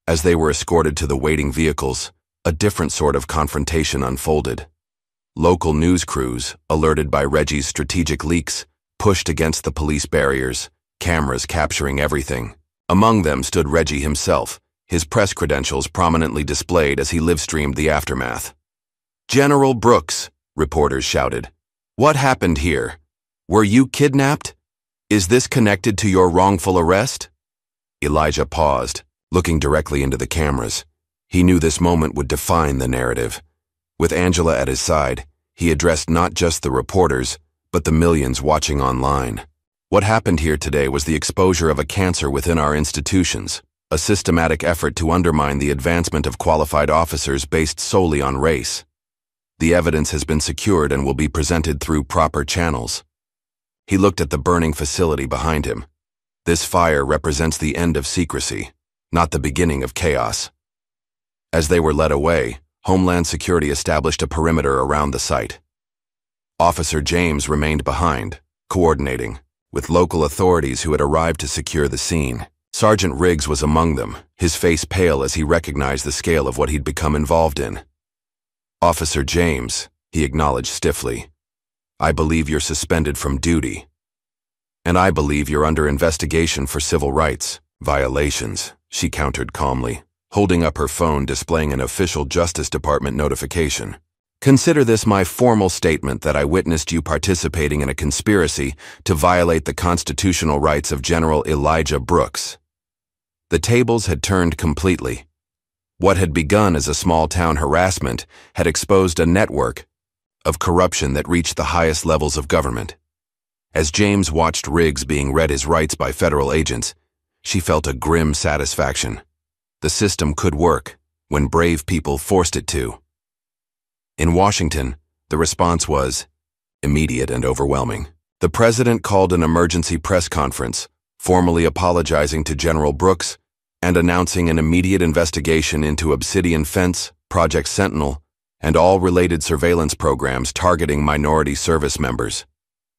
As they were escorted to the waiting vehicles, a different sort of confrontation unfolded. Local news crews, alerted by Reggie's strategic leaks, pushed against the police barriers, cameras capturing everything. Among them stood Reggie himself, his press credentials prominently displayed as he live-streamed the aftermath. "General Brooks," reporters shouted. "What happened here? Were you kidnapped? Is this connected to your wrongful arrest?" Elijah paused, looking directly into the cameras. He knew this moment would define the narrative. With Angela at his side, he addressed not just the reporters, but the millions watching online. What happened here today was the exposure of a cancer within our institutions, a systematic effort to undermine the advancement of qualified officers based solely on race. The evidence has been secured and will be presented through proper channels. He looked at the burning facility behind him. This fire represents the end of secrecy, not the beginning of chaos. As they were led away, Homeland Security established a perimeter around the site. Officer James remained behind, coordinating with local authorities who had arrived to secure the scene. Sergeant Riggs was among them, his face pale as he recognized the scale of what he'd become involved in. "Officer James," he acknowledged stiffly, "I believe you're suspended from duty. And I believe you're under investigation for civil rights violations," she countered calmly, holding up her phone displaying an official Justice Department notification. "Consider this my formal statement that I witnessed you participating in a conspiracy to violate the constitutional rights of General Elijah Brooks." The tables had turned completely. What had begun as a small-town harassment had exposed a network of corruption that reached the highest levels of government. As James watched Riggs being read his rights by federal agents, she felt a grim satisfaction. The system could work when brave people forced it to. In Washington, the response was immediate and overwhelming. The president called an emergency press conference, formally apologizing to General Brooks and announcing an immediate investigation into Obsidian Fence, Project Sentinel, and all related surveillance programs targeting minority service members.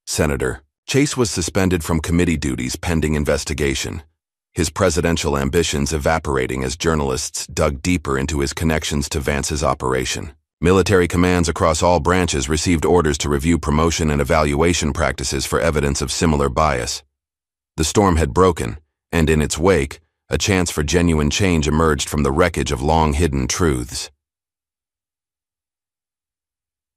Senator Chase was suspended from committee duties pending investigation, his presidential ambitions evaporating as journalists dug deeper into his connections to Vance's operation. Military commands across all branches received orders to review promotion and evaluation practices for evidence of similar bias. The storm had broken, and in its wake, a chance for genuine change emerged from the wreckage of long-hidden truths.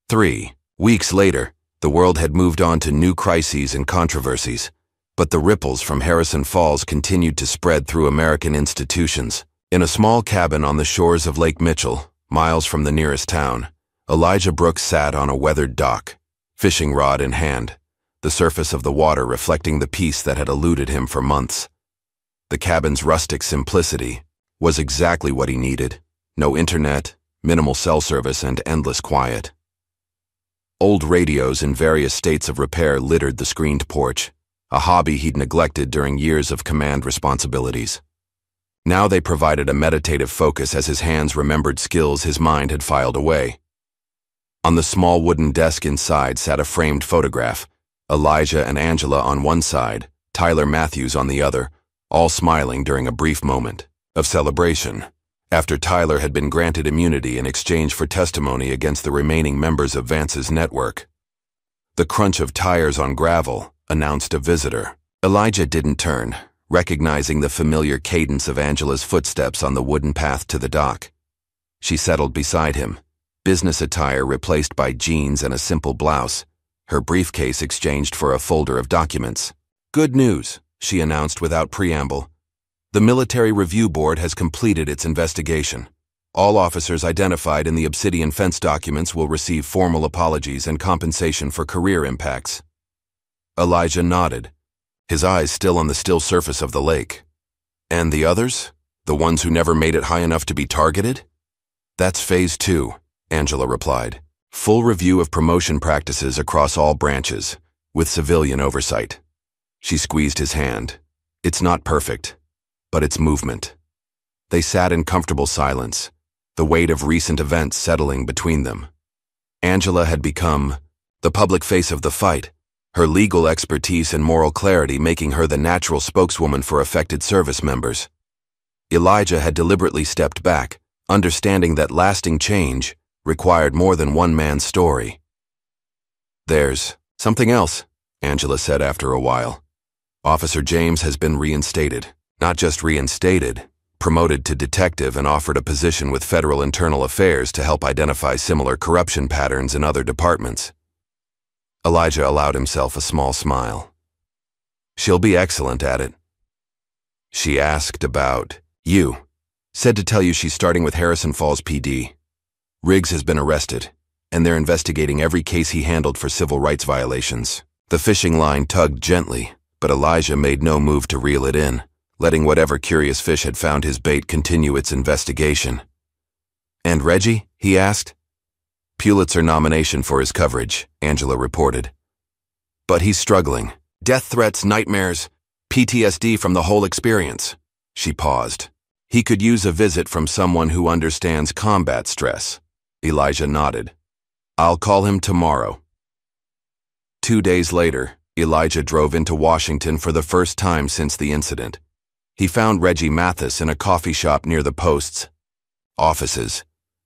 3 weeks later, the world had moved on to new crises and controversies, but the ripples from Harrison Falls continued to spread through American institutions. In a small cabin on the shores of Lake Mitchell, miles from the nearest town, Elijah Brooks sat on a weathered dock, fishing rod in hand, the surface of the water reflecting the peace that had eluded him for months. The cabin's rustic simplicity was exactly what he needed: no internet, minimal cell service, and endless quiet. Old radios in various states of repair littered the screened porch, a hobby he'd neglected during years of command responsibilities. Now they provided a meditative focus as his hands remembered skills his mind had filed away. On the small wooden desk inside sat a framed photograph, Elijah and Angela on one side, Tyler Matthews on the other, all smiling during a brief moment of celebration, after Tyler had been granted immunity in exchange for testimony against the remaining members of Vance's network. The crunch of tires on gravel announced a visitor. Elijah didn't turn, recognizing the familiar cadence of Angela's footsteps on the wooden path to the dock. She settled beside him, business attire replaced by jeans and a simple blouse, her briefcase exchanged for a folder of documents. "Good news," she announced without preamble. "The Military Review Board has completed its investigation. All officers identified in the Obsidian Fence documents will receive formal apologies and compensation for career impacts." Elijah nodded, his eyes still on the still surface of the lake. "And the others? The ones who never made it high enough to be targeted?" "That's Phase 2, Angela replied. "Full review of promotion practices across all branches, with civilian oversight." She squeezed his hand. "It's not perfect, but it's movement." They sat in comfortable silence, the weight of recent events settling between them. Angela had become the public face of the fight, her legal expertise and moral clarity making her the natural spokeswoman for affected service members. Elijah had deliberately stepped back, understanding that lasting change required more than one man's story. "There's something else," Angela said after a while. "Officer James has been reinstated. Not just reinstated, promoted to detective and offered a position with Federal Internal Affairs to help identify similar corruption patterns in other departments." Elijah allowed himself a small smile. "She'll be excellent at it." "She asked about you. Said to tell you she's starting with Harrison Falls PD. Riggs has been arrested, and they're investigating every case he handled for civil rights violations." The fishing line tugged gently, but Elijah made no move to reel it in, letting whatever curious fish had found his bait continue its investigation. "And Reggie?" he asked. "Pulitzer nomination for his coverage," Angela reported. "But he's struggling. Death threats, nightmares, PTSD from the whole experience." She paused. "He could use a visit from someone who understands combat stress." Elijah nodded. "I'll call him tomorrow." 2 days later, Elijah drove into Washington for the first time since the incident. He found Reggie Mathis in a coffee shop near the Post's offices,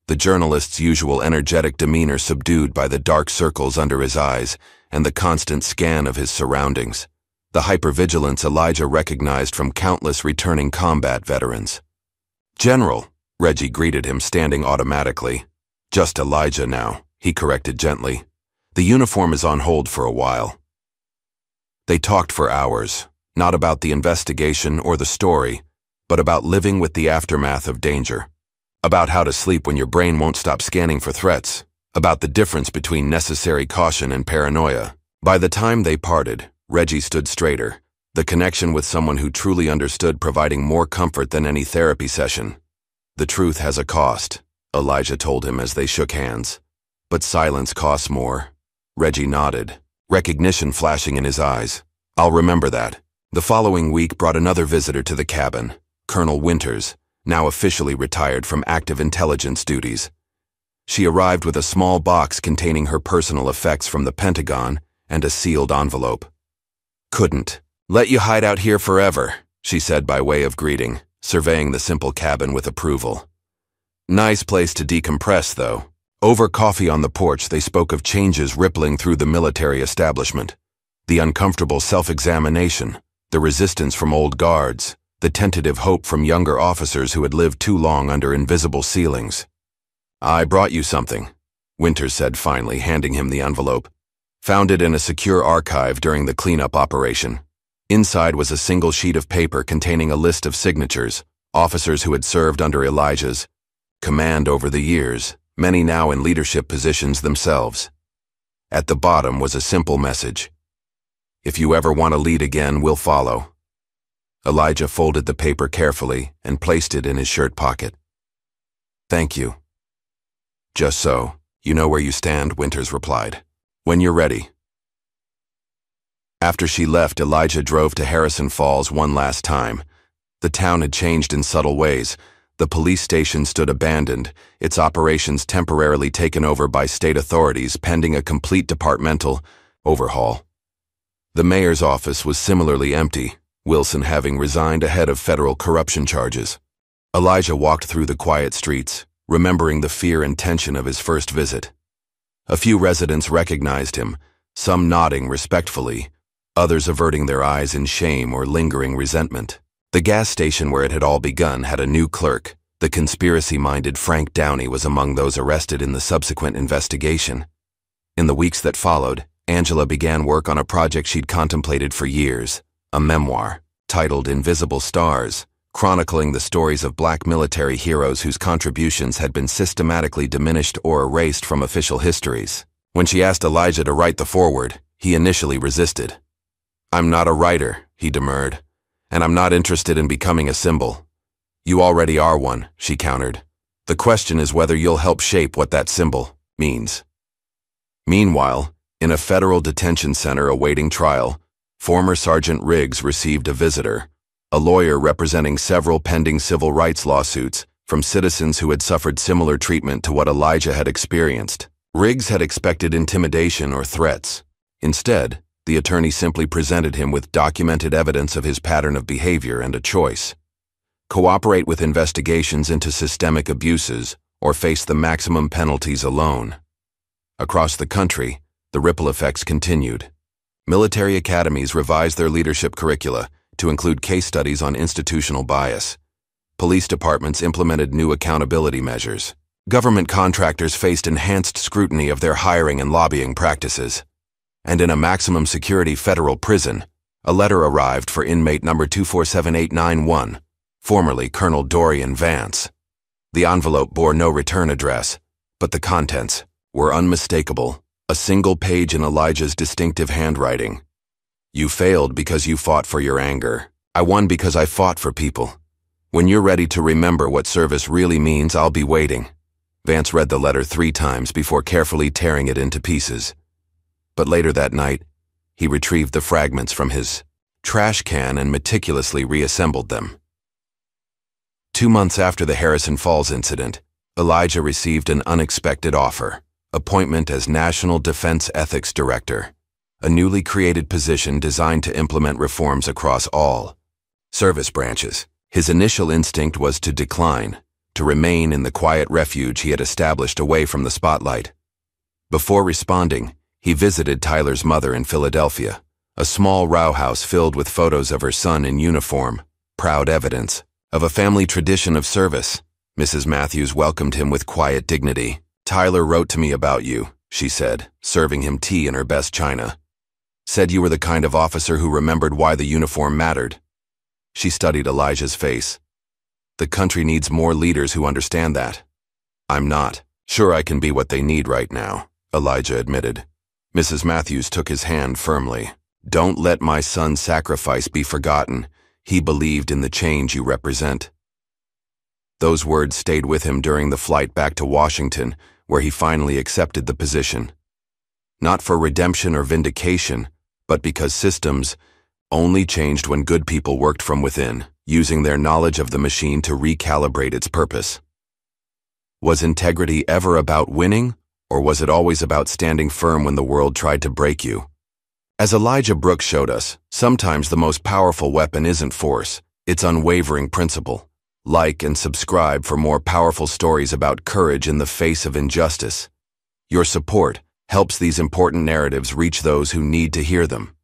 the journalist's usual energetic demeanor subdued by the dark circles under his eyes and the constant scan of his surroundings, the hypervigilance Elijah recognized from countless returning combat veterans. "General," Reggie greeted him, standing automatically. "Just Elijah now," he corrected gently. "The uniform is on hold for a while." They talked for hours, not about the investigation or the story, but about living with the aftermath of danger. About how to sleep when your brain won't stop scanning for threats. About the difference between necessary caution and paranoia. By the time they parted, Reggie stood straighter, the connection with someone who truly understood providing more comfort than any therapy session. "The truth has a cost," Elijah told him as they shook hands. "But silence costs more." Reggie nodded, recognition flashing in his eyes. "I'll remember that." The following week brought another visitor to the cabin, Colonel Winters, now officially retired from active intelligence duties. She arrived with a small box containing her personal effects from the Pentagon and a sealed envelope. "Couldn't let you hide out here forever," she said by way of greeting, surveying the simple cabin with approval. "Nice place to decompress, though." Over coffee on the porch, they spoke of changes rippling through the military establishment. The uncomfortable self-examination, the resistance from old guards, the tentative hope from younger officers who had lived too long under invisible ceilings. "I brought you something," Winters said finally, handing him the envelope. "Found it in a secure archive during the cleanup operation." Inside was a single sheet of paper containing a list of signatures, officers who had served under Elijah's command over the years, many now in leadership positions themselves. At the bottom was a simple message: "If you ever want to lead again, we'll follow." Elijah folded the paper carefully and placed it in his shirt pocket. "Thank you." "Just so, you know where you stand," Winters replied. "When you're ready." After she left, Elijah drove to Harrison Falls one last time. The town had changed in subtle ways. The police station stood abandoned, its operations temporarily taken over by state authorities pending a complete departmental overhaul. The mayor's office was similarly empty, Wilson having resigned ahead of federal corruption charges. Elijah walked through the quiet streets, remembering the fear and tension of his first visit. A few residents recognized him, some nodding respectfully, others averting their eyes in shame or lingering resentment. The gas station where it had all begun had a new clerk. The conspiracy-minded Frank Downey was among those arrested in the subsequent investigation. In the weeks that followed, Angela began work on a project she'd contemplated for years, a memoir, titled Invisible Stars, chronicling the stories of black military heroes whose contributions had been systematically diminished or erased from official histories. When she asked Elijah to write the foreword, he initially resisted. "I'm not a writer," he demurred, "and I'm not interested in becoming a symbol." "You already are one," she countered. "The question is whether you'll help shape what that symbol means." Meanwhile, in a federal detention center awaiting trial, former Sergeant Riggs received a visitor, a lawyer representing several pending civil rights lawsuits from citizens who had suffered similar treatment to what Elijah had experienced. Riggs had expected intimidation or threats. Instead, the attorney simply presented him with documented evidence of his pattern of behavior and a choice: cooperate with investigations into systemic abuses or face the maximum penalties alone. Across the country, the ripple effects continued. Military academies revised their leadership curricula to include case studies on institutional bias. Police departments implemented new accountability measures. Government contractors faced enhanced scrutiny of their hiring and lobbying practices. And in a maximum security federal prison, a letter arrived for inmate number 247891, formerly Colonel Dorian Vance. The envelope bore no return address, but the contents were unmistakable. A single page in Elijah's distinctive handwriting. "You failed because you fought for your anger. I won because I fought for people. When you're ready to remember what service really means, I'll be waiting." Vance read the letter 3 times before carefully tearing it into pieces. But later that night, he retrieved the fragments from his trash can and meticulously reassembled them. 2 months after the Harrison Falls incident, Elijah received an unexpected offer: appointment as National Defense Ethics Director, a newly created position designed to implement reforms across all service branches. His initial instinct was to decline, to remain in the quiet refuge he had established away from the spotlight. Before responding, he visited Tyler's mother in Philadelphia, a small row house filled with photos of her son in uniform, proud evidence of a family tradition of service. Mrs. Matthews welcomed him with quiet dignity. "Tyler wrote to me about you," she said, serving him tea in her best china. "Said you were the kind of officer who remembered why the uniform mattered." She studied Elijah's face. "The country needs more leaders who understand that." "I'm not sure I can be what they need right now," Elijah admitted. Mrs. Matthews took his hand firmly. "Don't let my son's sacrifice be forgotten. He believed in the change you represent." Those words stayed with him during the flight back to Washington, where he finally accepted the position. Not for redemption or vindication, but because systems only changed when good people worked from within, using their knowledge of the machine to recalibrate its purpose. Was integrity ever about winning, or was it always about standing firm when the world tried to break you? As Elijah Brooks showed us, sometimes the most powerful weapon isn't force, it's unwavering principle. Like and subscribe for more powerful stories about courage in the face of injustice. Your support helps these important narratives reach those who need to hear them.